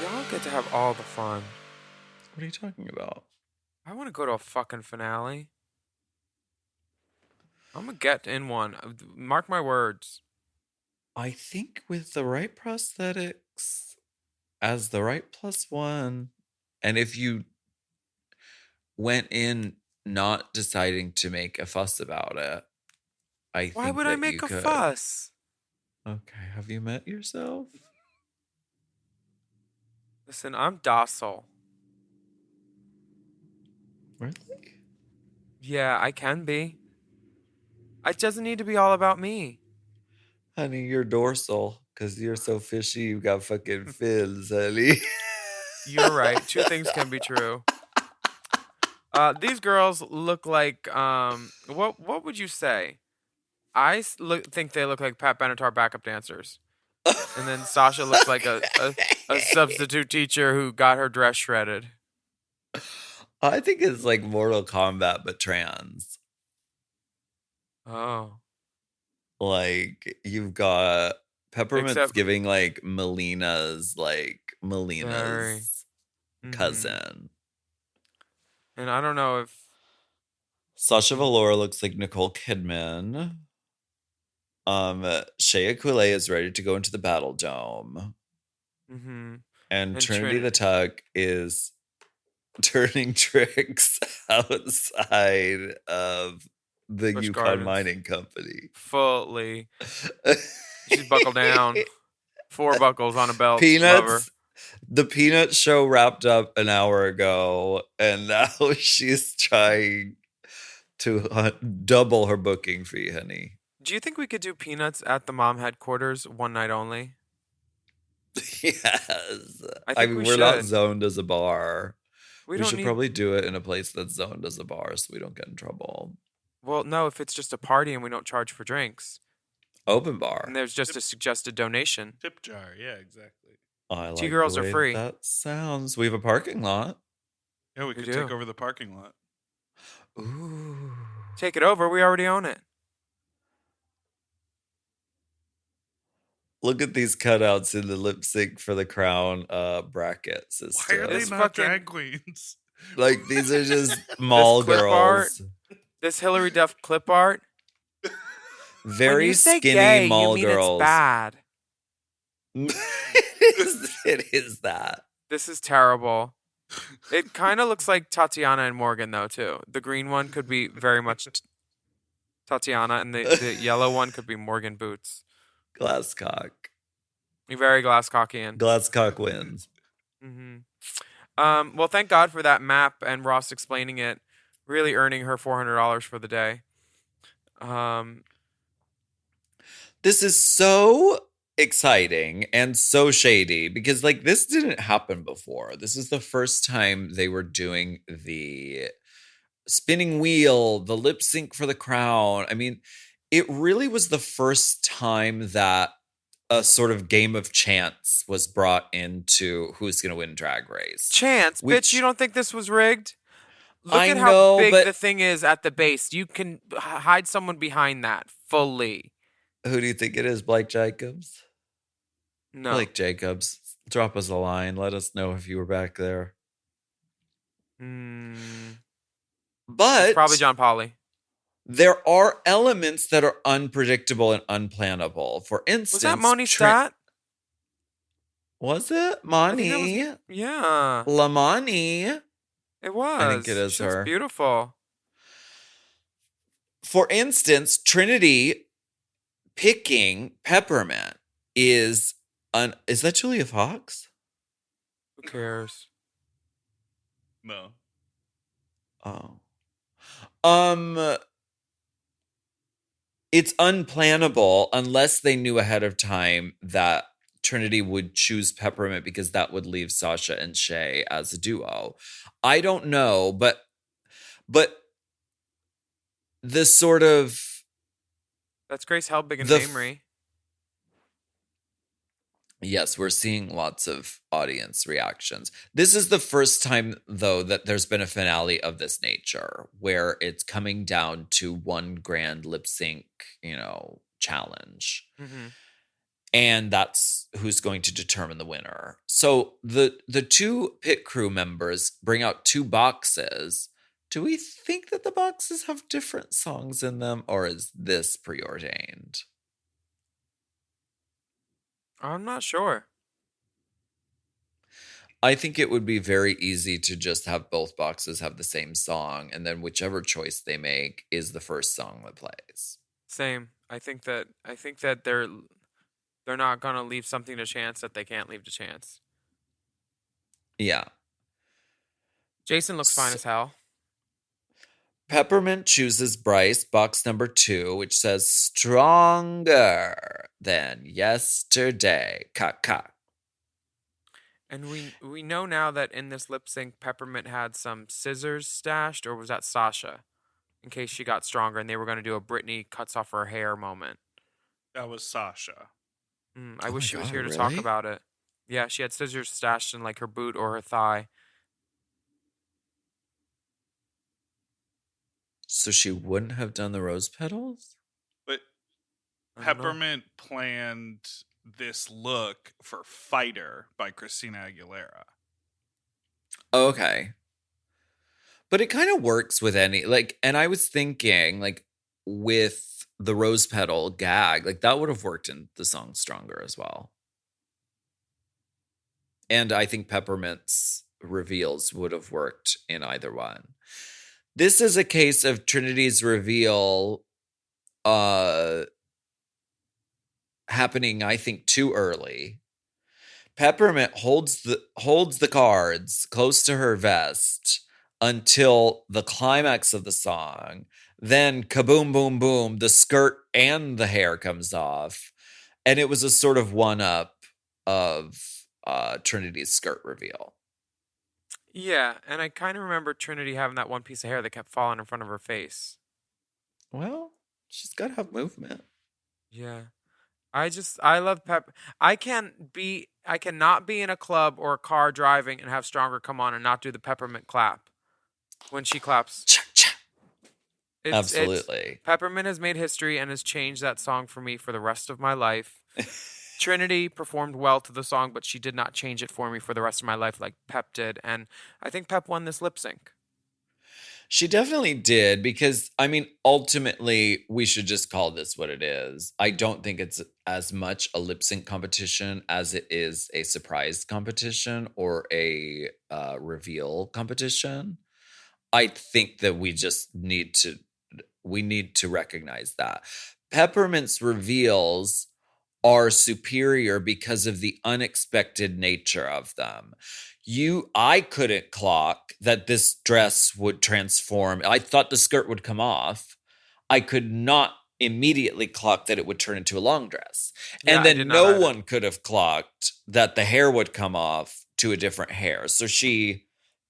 Y'all get to have all the fun. What are you talking about? I want to go to a fucking finale. I'm going to get in one. Mark my words. I think with the right prosthetics, as the right +1, and if you went in not deciding to make a fuss about it, Why would I make a fuss? Okay, have you met yourself? Listen, I'm docile. Really? Yeah, I can be. It doesn't need to be all about me. Honey, you're dorsal, because you're so fishy, you got fucking fins, honey. You're right. Two things can be true. These girls look like what would you say? I think they look like Pat Benatar backup dancers, and then Sasha looks like a substitute teacher who got her dress shredded. I think it's like Mortal Kombat, but trans. Oh, Like, you've got Peppermint's Except- giving like Melina's Very. cousin. And I don't know if Sasha Velour looks like Nicole Kidman. Shea Coulee is ready to go into the Battle Dome. mm-hmm. And And Trinity the Tuck is turning tricks outside of the Busch Yukon Gardens. Mining Company. fully she's buckled down, 4 buckles on a belt. Love her. Peanuts. The Peanuts show wrapped up an hour ago, and now she's trying to double her booking fee, honey. Do you think we could do Peanuts at the mom headquarters one night only? Yes. I I think mean, we we're not should. zoned as a bar. We don't should need. probably do it in a place that's zoned as a bar so we don't get in trouble. Well, no, if it's just a party and we don't charge for drinks, Open bar. and there's just a suggested donation. Tip jar. Yeah, exactly. I like 2 girls the are way free. That sounds. We have a parking lot. Yeah, we We could do. take over the parking lot. Ooh. Take it over. We already own it. Look at these cutouts in the lip sync for the crown bracket system. Why are they It's not fucking- drag queens? Like, these are just mall clip art. girls. This Hillary Duff clip art. When Very you say skinny gay, mall you mean girls. it's bad. It It is that. This is terrible. It kind of looks like Tatiana and Morgan, though, too. The green one could be very much Tatiana, and the yellow one could be Morgan Boots. Glasscock. You're very Glasscockian. Glasscock wins. Well, thank God for that map and Ross explaining it, really earning her $400 for the day. This is so exciting and so shady because like this didn't happen before. This is the first time they were doing the spinning wheel, the lip sync for the crown. I mean, it really was the first time that a sort of game of chance was brought into who's going to win Drag Race. Chance, bitch, you don't think this was rigged? Look I at how know, big but the thing is at the base. You can hide someone behind that fully. who do you think it is? Blake Jacobs? No. Blake Jacobs. Drop us a line. Let us know if you were back there. But It's probably John Polly. there are elements that are unpredictable and unplannable. For instance, Was that Moni Stat? Was it I Moni? think that was- yeah, Lamani. it was. I think it is She looks her. beautiful. For instance, Trinity picking Peppermint is that Julia Fox? Who cares? No. Oh. It's unplannable unless they knew ahead of time that Trinity would choose Peppermint because that would leave Sasha and Shay as a duo. I don't know, but the sort of That's Grace Helbig and The Mamrie. yes, we're seeing lots of audience reactions. This is the first time, though, that there's been a finale of this nature where it's coming down to one grand lip sync, challenge. And that's who's going to determine the winner. So the two pit crew members bring out two boxes. Do we think that the boxes have different songs in them, or is this preordained? I'm not sure. I think it would be very easy to just have both boxes have the same song, and then whichever choice they make is the first song that plays. Same. I think that they're not gonna leave something to chance that they can't leave to chance. Yeah. Jason looks fine as hell. Peppermint chooses Bryce, box number 2, which says stronger than yesterday. Cock. And we know now that in this lip sync, Peppermint had some scissors stashed, or was that Sasha? In case she got stronger and they were going to do a Britney cuts off her hair moment. That was Sasha. I wish she was God, here to talk really? about it. Yeah, she had scissors stashed in like her boot or her thigh. So she wouldn't have done the rose petals? But I don't know. Peppermint planned this look for Fighter by Christina Aguilera. Okay. But it kind of works with any, and I was thinking, with the rose petal gag, that would have worked in the song Stronger as well. And I think Peppermint's reveals would have worked in either one. This is a case of Trinity's reveal happening, I think, too early. Peppermint holds the cards close to her vest until the climax of the song. Then kaboom, boom, boom, the skirt and the hair comes off. And it was a sort of one-up of Trinity's skirt reveal. Yeah, and I kind of remember Trinity having that one piece of hair that kept falling in front of her face. Well, she's got to have movement. Yeah. I love Pep. I cannot be in a club or a car driving and have Stronger come on and not do the Peppermint clap when she claps. Absolutely. Peppermint has made history and has changed that song for me for the rest of my life. Trinity performed well to the song, but she did not change it for me for the rest of my life like Pep did. And I think Pep won this lip sync. She definitely did because, I mean, ultimately, we should just call this what it is. I don't think it's as much a lip sync competition as it is a surprise competition or a reveal competition. I think that we need to recognize that. Peppermint's reveals are superior because of the unexpected nature of them. I couldn't clock that this dress would transform. I thought the skirt would come off. I could not immediately clock that it would turn into a long dress. Yeah, And I did then not no either. one could have clocked that the hair would come off to a different hair. So she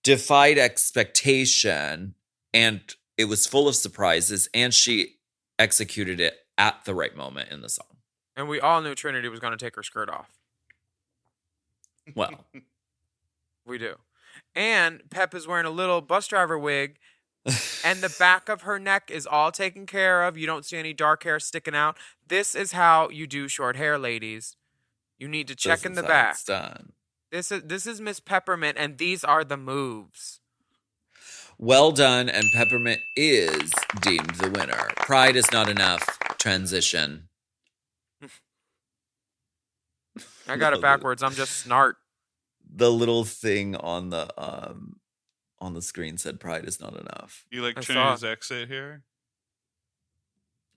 defied expectation, and it was full of surprises, and she executed it at the right moment in the song. And we all knew Trinity was going to take her skirt off. Well, We do. And Pep is wearing a little bus driver wig, and the back of her neck is all taken care of. You don't see any dark hair sticking out. This is how you do short hair, ladies. You need to check this in is the how back. it's done. This is Miss Peppermint, and these are the moves. Well done, and Peppermint is deemed the winner. Pride is not enough. Transition. I got it backwards. I'm just snart. The little thing on the screen said pride is not enough. You like I saw Trinity's it. exit here?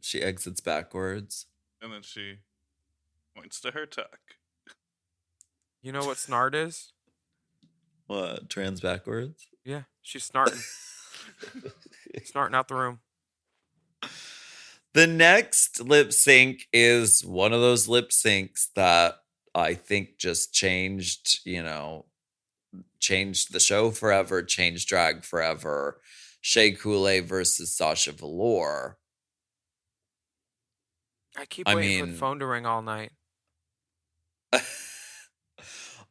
She exits backwards. And then she points to her tuck. You know what snart is? What? Trans backwards? Yeah, she's snarting. Snarting out the room. The next lip sync is one of those lip syncs that I think just changed the show forever, changed drag forever. Shea Coulee versus Sasha Velour. I keep I waiting for mean- the phone to ring all night.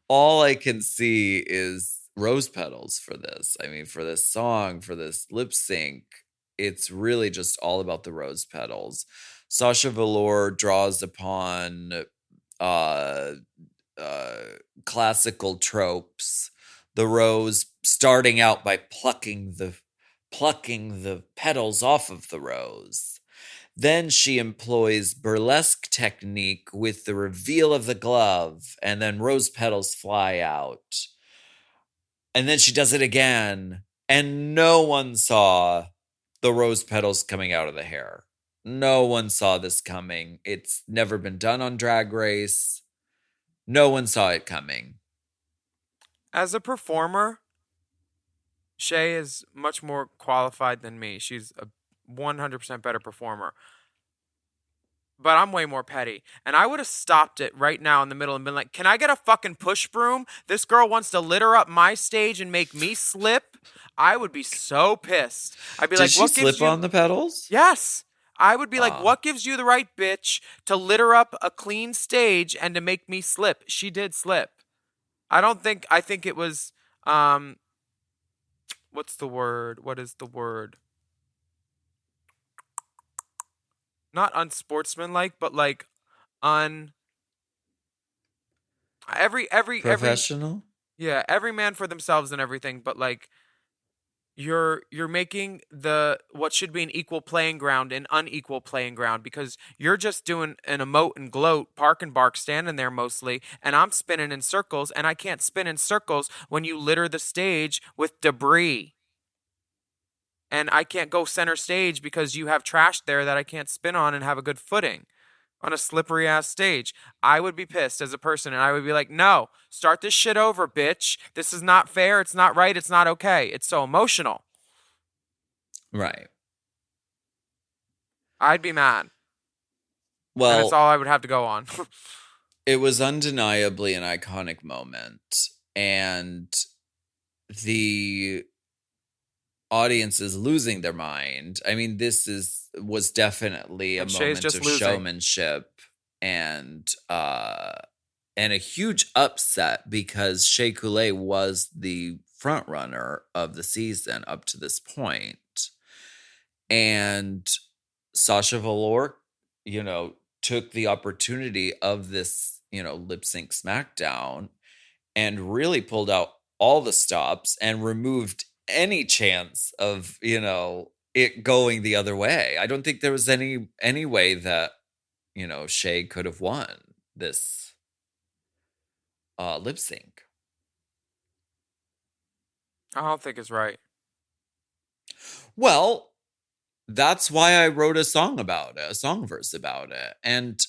All I can see is rose petals for this. I mean, for this song, for this lip sync, it's really just all about the rose petals. Sasha Velour draws upon classical tropes. The rose starting out by plucking the petals off of the rose. Then she employs burlesque technique with the reveal of the glove, and then rose petals fly out. And then she does it again, and no one saw the rose petals coming out of the hair. No one saw this coming. It's never been done on Drag Race. No one saw it coming. As a performer, Shay is much more qualified than me. She's a 100% better performer. But I'm way more petty. And I would have stopped it right now in the middle and been like, can I get a fucking push broom? This girl wants to litter up my stage and make me slip. I would be so pissed. I'd be Did like, she what gives slip you... on the petals? Yes. I would be like, Ah. what gives you the right, bitch, to litter up a clean stage and to make me slip? She did slip. I think it was, what's the word? What is the word? Not unsportsmanlike, but like every Professional? yeah, every man for themselves and everything, but like you're making the what should be an equal playing ground an unequal playing ground because you're just doing an emote and gloat, park and bark, standing there mostly, and I'm spinning in circles, and I can't spin in circles when you litter the stage with debris. And I can't go center stage because you have trash there that I can't spin on and have a good footing on a slippery ass stage. I would be pissed as a person, and I would be like, no, start this shit over, bitch. This is not fair. It's not right. It's not okay. It's so emotional. Right. I'd be mad. And Well, that's all I would have to go on. it was undeniably an iconic moment, and the audience is losing their mind. I mean, was definitely a And Shay's moment just of losing. showmanship and a huge upset because Shea Coulee was the front runner of the season up to this point. And Sasha Velour, took the opportunity of this, lip sync smackdown and really pulled out all the stops and removed any chance of, it going the other way. I don't think there was any way that, Shea could have won this lip sync. I don't think it's right. Well, that's why I wrote a song verse about it. And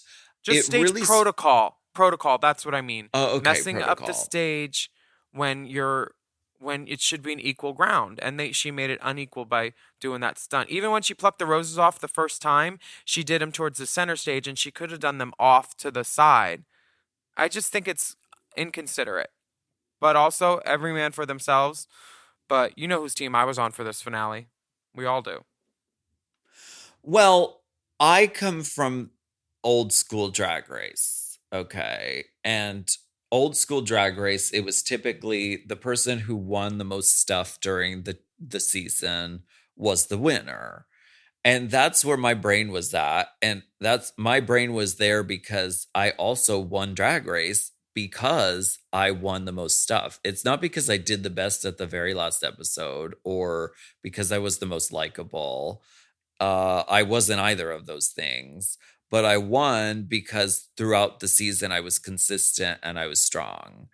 just stage really protocol. Protocol, that's what I mean. Oh, okay. Messing up the stage when it should be an equal ground. And she made it unequal by doing that stunt. Even when she plucked the roses off the first time, she did them towards the center stage, and she could have done them off to the side. I just think it's inconsiderate. But also, every man for themselves. But you know whose team I was on for this finale. We all do. Well, I come from old school Drag Race, okay? And old school Drag Race, it was typically the person who won the most stuff during the season was the winner. And that's where my brain was at. And my brain was there because I also won Drag Race because I won the most stuff. It's not because I did the best at the very last episode or because I was the most likable. I wasn't either of those things. But I won because throughout the season I was consistent and I was strong.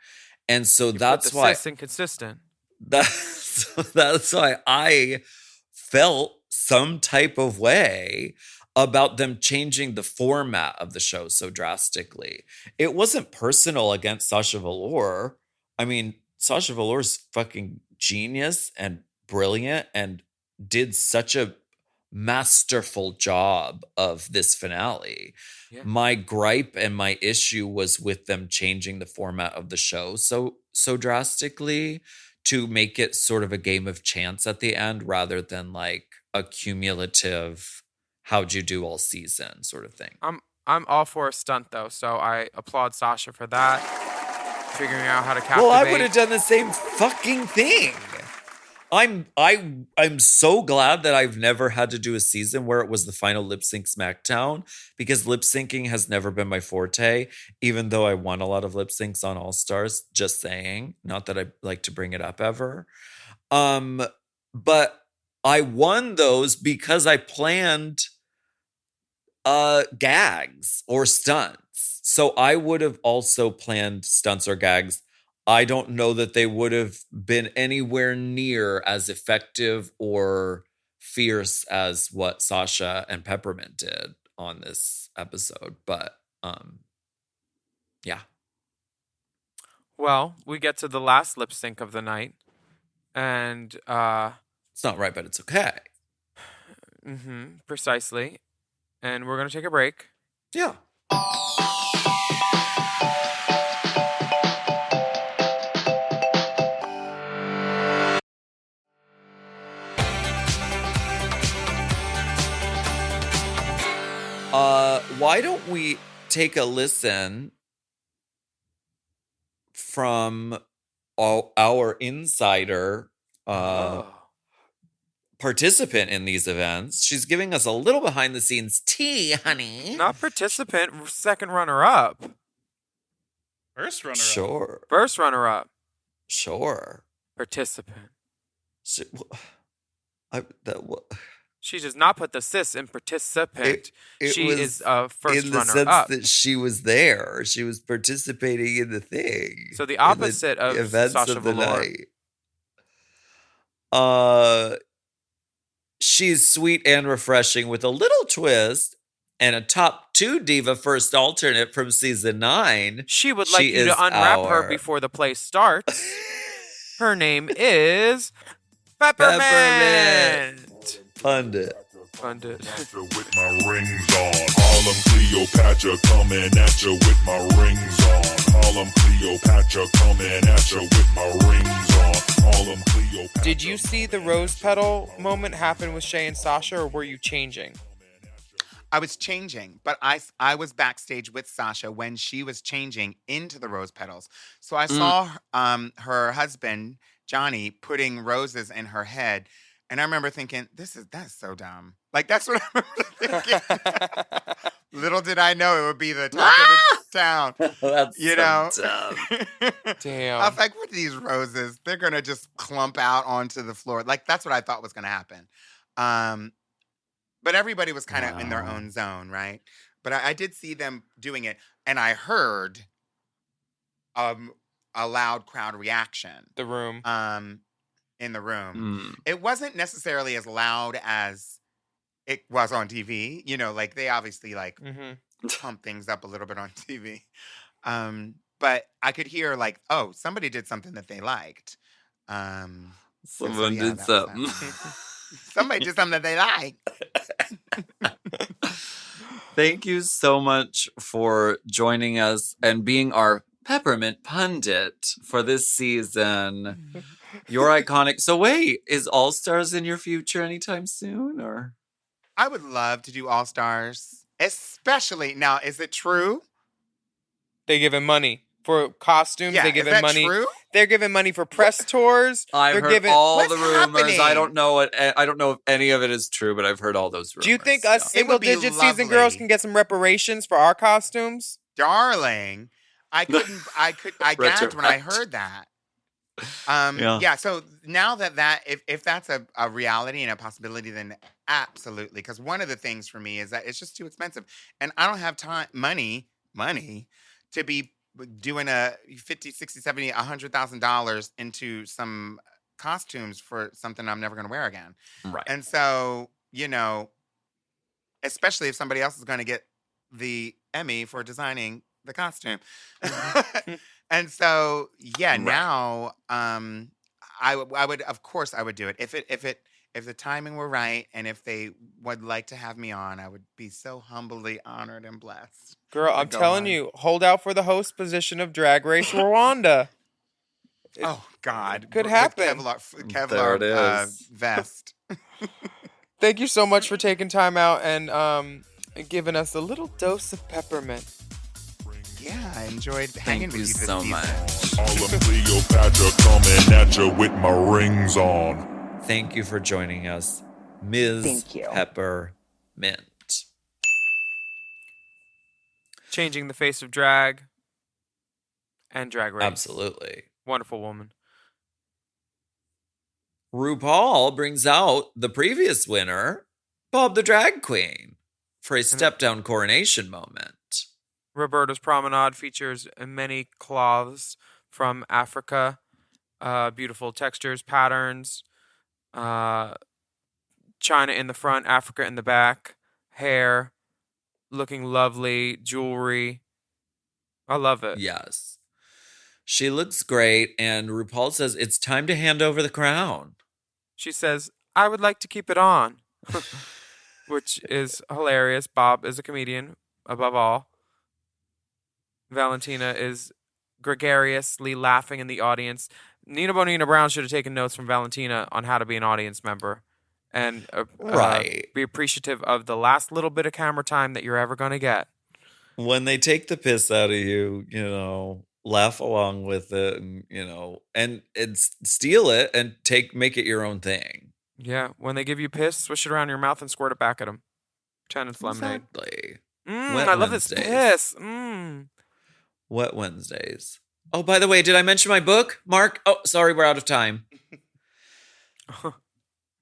And so that's why inconsistent. That's why I felt some type of way about them changing the format of the show so drastically. It wasn't personal against Sasha Velour. I mean, Sasha Velour's fucking genius and brilliant and did such a masterful job of this finale. Yeah. My gripe and my issue was with them changing the format of the show so drastically to make it sort of a game of chance at the end rather than like a cumulative how'd you do all season sort of thing. I'm all for a stunt though, so I applaud Sasha for that. Figuring out how to captivate. Well, I would have done the same fucking thing. I'm so glad that I've never had to do a season where it was the final Lip Sync Smackdown because lip syncing has never been my forte, even though I won a lot of lip syncs on All Stars, just saying. Not that I like to bring it up ever. But I won those because I planned gags or stunts. So I would have also planned stunts or gags. I don't know that they would have been anywhere near as effective or fierce as what Sasha and Peppermint did on this episode. But, yeah. Well, we get to the last lip sync of the night. And, it's not right, but it's okay. Precisely. And we're going to take a break. Yeah. Why don't we take a listen from our insider participant in these events? She's giving us a little behind the scenes tea, honey. Not participant, second runner-up. First runner-up. Sure. First runner-up. Sure. Participant. She does not put the cis in participant. She is a first runner-up. In the sense that she was there. She was participating in the thing. So the opposite of events Sasha of the Velour. Night. She's sweet and refreshing with a little twist and a top 2 diva first alternate from season 9. She would like you to unwrap her before the play starts. Her name is Peppermint. Pundit. With my rings on, Harlem Cleopatra coming at you with my rings on. Harlem Cleopatra coming at you with my rings on. Harlem Cleopatra. Did you see the rose petal moment happen with Shea and Sasha, or were you changing? I was changing, but I was backstage with Sasha when she was changing into the rose petals. So I saw her husband Johnny putting roses in her head. And I remember thinking, that's so dumb. Like, that's what I remember thinking. Little did I know it would be the town. That's You so know? dumb. Damn. I was like, what are these roses? They're going to just clump out onto the floor. Like, that's what I thought was going to happen. But everybody was kind of in their Wow. own zone, right? But I did see them doing it. And I heard a loud crowd reaction The room. in the room. Mm. It wasn't necessarily as loud as it was on TV. You know, like they obviously like Mm-hmm. pump things up a little bit on TV. But I could hear like, oh, somebody did something that they liked. And so, Someone yeah, did that was something. that. Somebody did something that they liked. Thank you so much for joining us and being our peppermint pundit for this season. You're iconic. So wait, is All Stars in your future anytime soon, or? I would love to do All Stars, especially now. Is it true? They give him money for costumes. Yeah, they give is him that money. true? They're giving money for press tours. I've They're heard giving. all What's the rumors. happening? I don't know if any of it is true, but I've heard all those rumors. Do you think us It would be single-digit season girls lovely. can get some reparations for our costumes? Darling, I gagged when I heard that. Yeah. So now that if that's a reality and a possibility, then absolutely. Because one of the things for me is that it's just too expensive, and I don't have money to be doing a 50, 60, 70, $100,000 into some costumes for something I'm never going to wear again. Right. And so, you know, especially if somebody else is going to get the Emmy for designing the costume. And so, yeah, Right. now I would, of course I would do it. If the timing were right and if they would like to have me on, I would be so humbly honored and blessed. Girl, to I'm go telling on. you, hold out for the host position of Drag Race Rwanda. Oh God, could with happen. Kevlar There it is. vest. Thank you so much for taking time out and giving us a little dose of peppermint. Yeah, I enjoyed hanging Thank with you you this so season. much. Harlem Cleopatra coming at you with my rings on. Thank you for joining us, Ms. Thank you. Peppermint. Changing the face of drag and Drag Race. Absolutely. Wonderful woman. RuPaul brings out the previous winner, Bob the Drag Queen, for a step-down coronation moment. Roberta's Promenade features many cloths from Africa. Beautiful textures, patterns. China in the front, Africa in the back. Hair. Looking lovely. Jewelry. I love it. Yes. She looks great, and RuPaul says it's time to hand over the crown. She says, I would like to keep it on. Which is hilarious. Bob is a comedian, above all. Valentina is gregariously laughing in the audience. Nina Bonina Brown should have taken notes from Valentina on how to be an audience member and Right. be appreciative of the last little bit of camera time that you're ever going to get. When they take the piss out of you, laugh along with it, and steal it and make it your own thing. Yeah, when they give you piss, swish it around your mouth and squirt it back at them. Pretend it's lemonade. Exactly. I love this Wednesdays. piss. Wet Wednesdays. Oh, by the way, did I mention my book, Mark? Oh, sorry, we're out of time.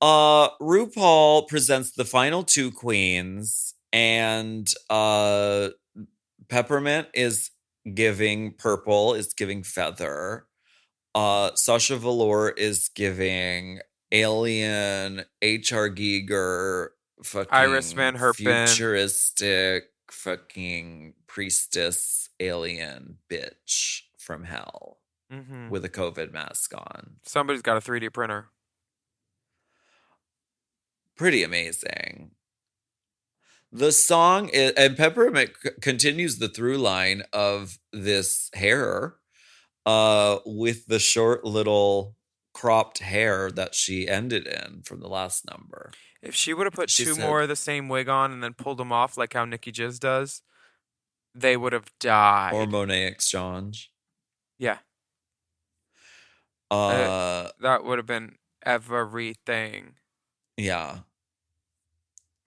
RuPaul presents the final two queens, and Peppermint is giving purple, is giving feather. Sasha Velour is giving alien, H.R. Giger, fucking Iris Van Herpen. futuristic fucking priestess alien bitch from hell with a COVID mask on. Somebody's got a 3D printer. Pretty amazing. The song is, and Peppermint continues the through line of this hair with the short little cropped hair that she ended in from the last number. If she would have put She two said- more of the same wig on and then pulled them off like how Nikki Jizz does, they would have died. Or Monet Exchange. Yeah, Uh, that would have been everything. yeah.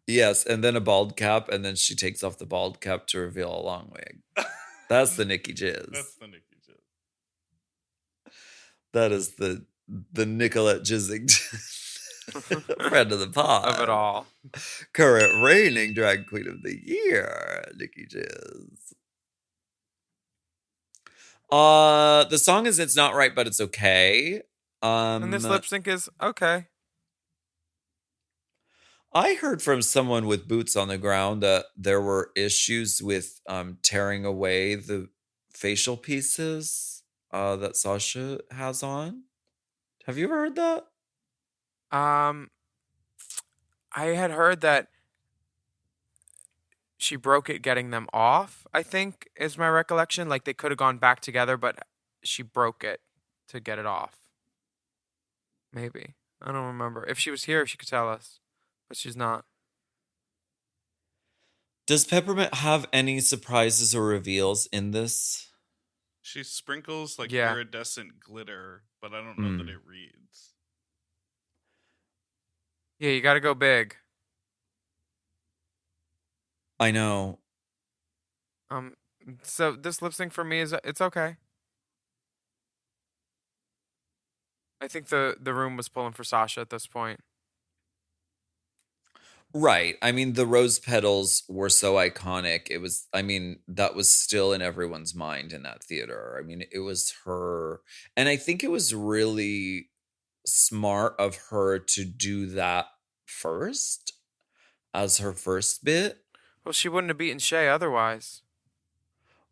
Yes, and then a bald cap, and then she takes off the bald cap to reveal a long wig. That's the Nikki Jizz. That's the Nikki Jizz. That is the Nicolette Jizzing friend of the pod. Of it all. Current reigning drag queen of the year, Nikki Jizz. The song is It's Not Right, But It's Okay. And this lip sync is okay. I heard from someone with boots on the ground that there were issues with tearing away the facial pieces that Sasha has on. Have you ever heard that? I had heard that she broke it getting them off, I think, is my recollection. Like, they could have gone back together, but she broke it to get it off. Maybe. I don't remember. If she was here, she could tell us. But she's not. Does Peppermint have any surprises or reveals in this? She sprinkles like Yeah. iridescent glitter, but I don't know that it reads. Yeah, you got to go big. I know. So this lip sync for me it's okay. I think the room was pulling for Sasha at this point. Right. I mean, the rose petals were so iconic. It was, I mean, that was still in everyone's mind in that theater. I mean, it was her. And I think it was really smart of her to do that first as her first bit. Well, she wouldn't have beaten Shay otherwise.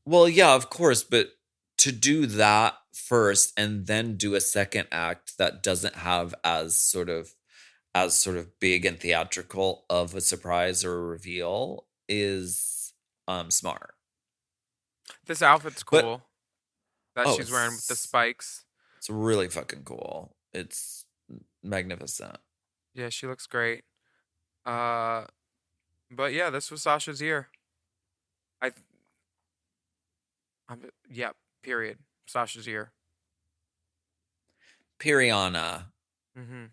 Well, yeah, of course, but to do that first and then do a second act that doesn't have as sort of big and theatrical of a surprise or a reveal is smart. This outfit's But- cool. That Oh, she's wearing with the spikes. It's really fucking cool. It's magnificent. Yeah, she looks great. But yeah, this was Sasha's year. Yeah, period. Sasha's year. Piriana. Mm-hmm.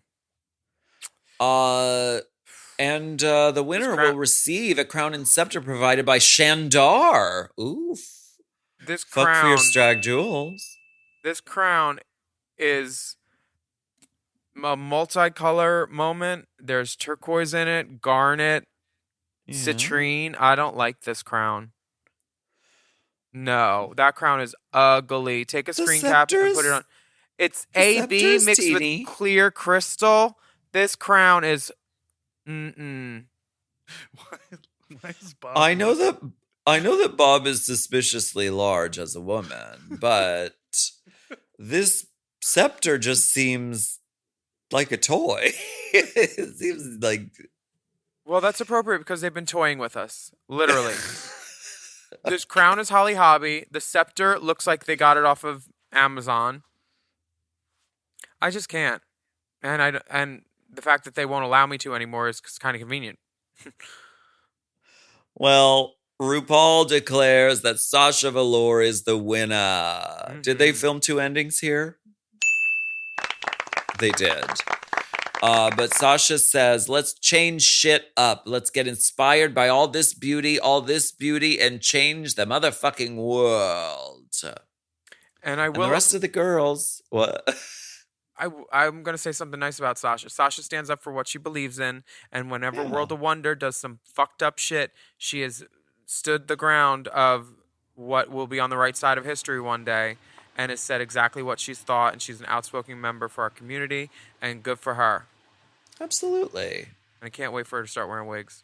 And the winner crown- will receive a crown and scepter provided by Shandar. Oof. This Fuck crown, fierce drag jewels. this crown is a multicolor moment. There's turquoise in it, garnet, citrine. I don't like this crown. No, that crown is ugly. Take a The screen cap and put scepter's- it on. It's the AB scepter's mixed teeny. with clear crystal. This crown is Why is Bob? I know that Bob is suspiciously large as a woman, but this scepter just seems like a toy. It seems like Well, that's appropriate because they've been toying with us. Literally. This crown is Holly Hobby. The scepter looks like they got it off of Amazon. I just can't. And the fact that they won't allow me to anymore is kind of convenient. Well, RuPaul declares that Sasha Velour is the winner. Did they film two endings here? They did. But Sasha says, let's change shit up. Let's get inspired by all this beauty, and change the motherfucking world. And I And will. the rest of the girls, what? I'm going to say something nice about Sasha. Sasha stands up for what she believes in. And whenever World of Wonder does some fucked up shit, she has stood the ground of what will be on the right side of history one day and has said exactly what she's thought. And she's an outspoken member for our community. And good for her. Absolutely. And I can't wait for her to start wearing wigs.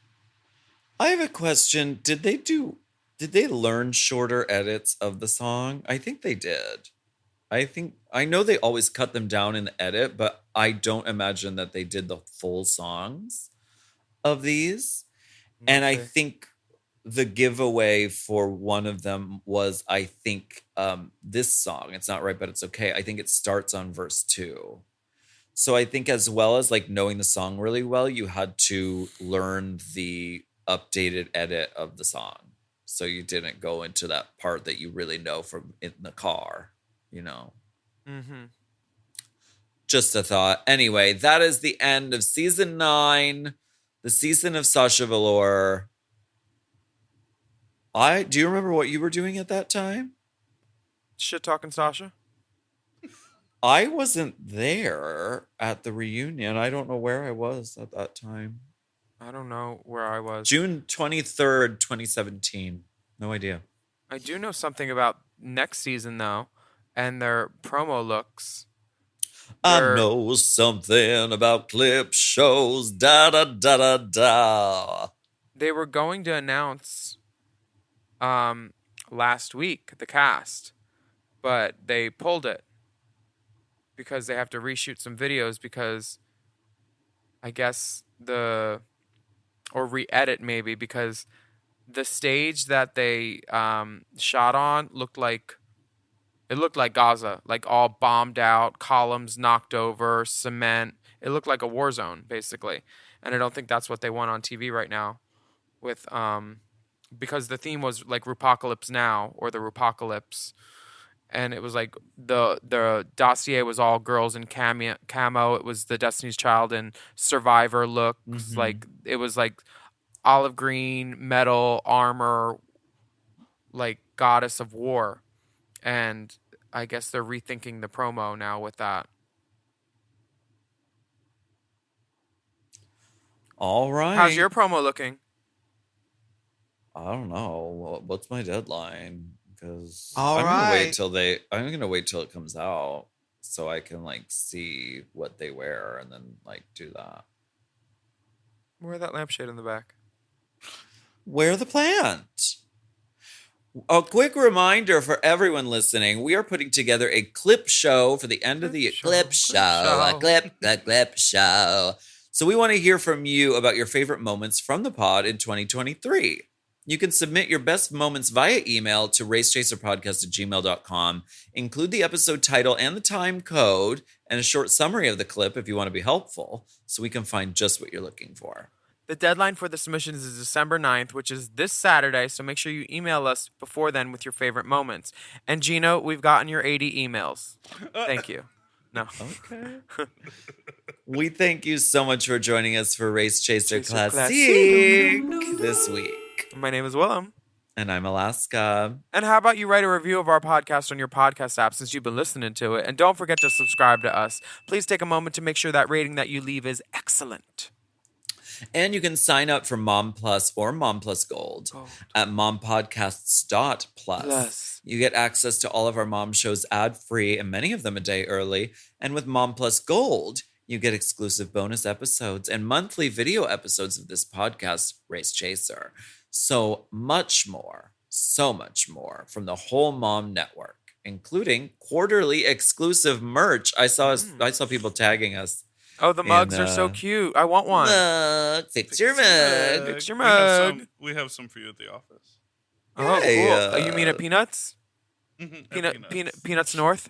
I have a question. Did they learn shorter edits of the song? I think they did. I know they always cut them down in the edit, but I don't imagine that they did the full songs of these. And I think the giveaway for one of them was, I think, this song. It's Not Right, But It's Okay. I think it starts on verse 2. So I think as well as like knowing the song really well, you had to learn the updated edit of the song. So you didn't go into that part that you really know from in the car, you know. Mm-hmm. Just a thought. Anyway, that is the end of season 9, the season of Sasha Velour. Do you remember what you were doing at that time? Shit talking Sasha. I wasn't there at the reunion. I don't know where I was at that time. I don't know where I was. June 23rd, 2017. No idea. I do know something about next season, though, and their promo looks. I know something about clip shows. Da da da da da. They were going to announce last week the cast, but they pulled it because they have to reshoot some videos because I guess or re-edit maybe because the stage that they shot on looked like Gaza, like all bombed out, columns knocked over, cement. It looked like a war zone basically, and I don't think that's what they want on TV right now, with because the theme was like RuPaul Now or the RuPaul, and it was like the dossier was all girls in camo. It was the Destiny's Child and Survivor looks. Mhm. Like it was like olive green metal armor, like goddess of war, and I guess they're rethinking the promo now with that. All right. How's your promo looking? I don't know. What's my deadline? Because All I'm gonna wait right. till it comes out so I can like see what they wear and then like do that. Wear that lampshade in the back. Wear the plant. A quick reminder for everyone listening: we are putting together a clip show for the end of the year. Clip show. A clip show. So we want to hear from you about your favorite moments from the pod in 2023. You can submit your best moments via email to racechaserpodcast@gmail.com. Include the episode title and the time code and a short summary of the clip if you want to be helpful, so we can find just what you're looking for. The deadline for the submissions is December 9th, which is this Saturday, so make sure you email us before then with your favorite moments. And Gino, we've gotten your 80 emails. Thank you. No. Okay. We thank you so much for joining us for Race Chaser Chaser Classic this week. My name is Willam. And I'm Alaska. And how about you write a review of our podcast on your podcast app since you've been listening to it? And don't forget to subscribe to us. Please take a moment to make sure that rating that you leave is excellent. And you can sign up for Mom Plus or Mom Plus Gold at mompodcasts.plus. Plus. You get access to all of our mom shows ad-free and many of them a day early. And with Mom Plus Gold, you get exclusive bonus episodes and monthly video episodes of this podcast, Race Chaser. So much more from the whole Mom Network, including quarterly exclusive merch. I saw people tagging us. Oh, the mugs are so cute. I want one. Fix your mug. Fix your mug. We have some for you at the office. Oh, Hey, cool. You mean at Peanuts? Peanuts North.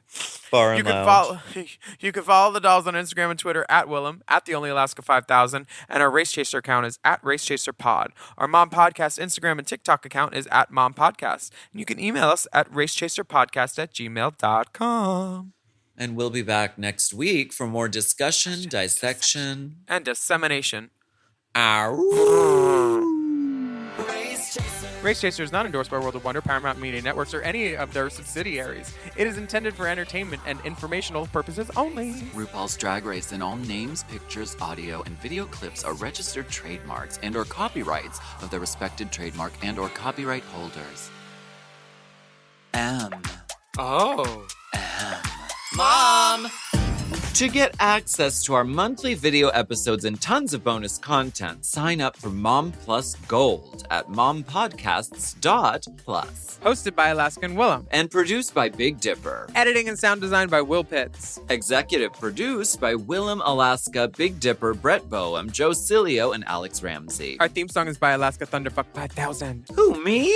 Bar and You can lounge. follow the dolls on Instagram and Twitter at Willam, at the Only Alaska 5000, and our Race Chaser account is at Race Chaser Pod. Our Mom Podcast Instagram and TikTok account is at Mom Podcast. And you can email us at racechaserpodcast@gmail.com. And we'll be back next week for more discussion, dissection, and dissemination. Race Chaser is not endorsed by World of Wonder, Paramount Media Networks, or any of their subsidiaries. It is intended for entertainment and informational purposes only. RuPaul's Drag Race and all names, pictures, audio, and video clips are registered trademarks and/or copyrights of their respected trademark and/or copyright holders. Mom! To get access to our monthly video episodes and tons of bonus content, sign up for Mom Plus Gold at mompodcasts.plus. Hosted by Alaska and Willam. And produced by Big Dipper. Editing and sound design by Will Pitts. Executive produced by Willam, Alaska, Big Dipper, Brett Boehm, Joe Cilio, and Alex Ramsey. Our theme song is by Alaska Thunderfuck 5000. Who, me?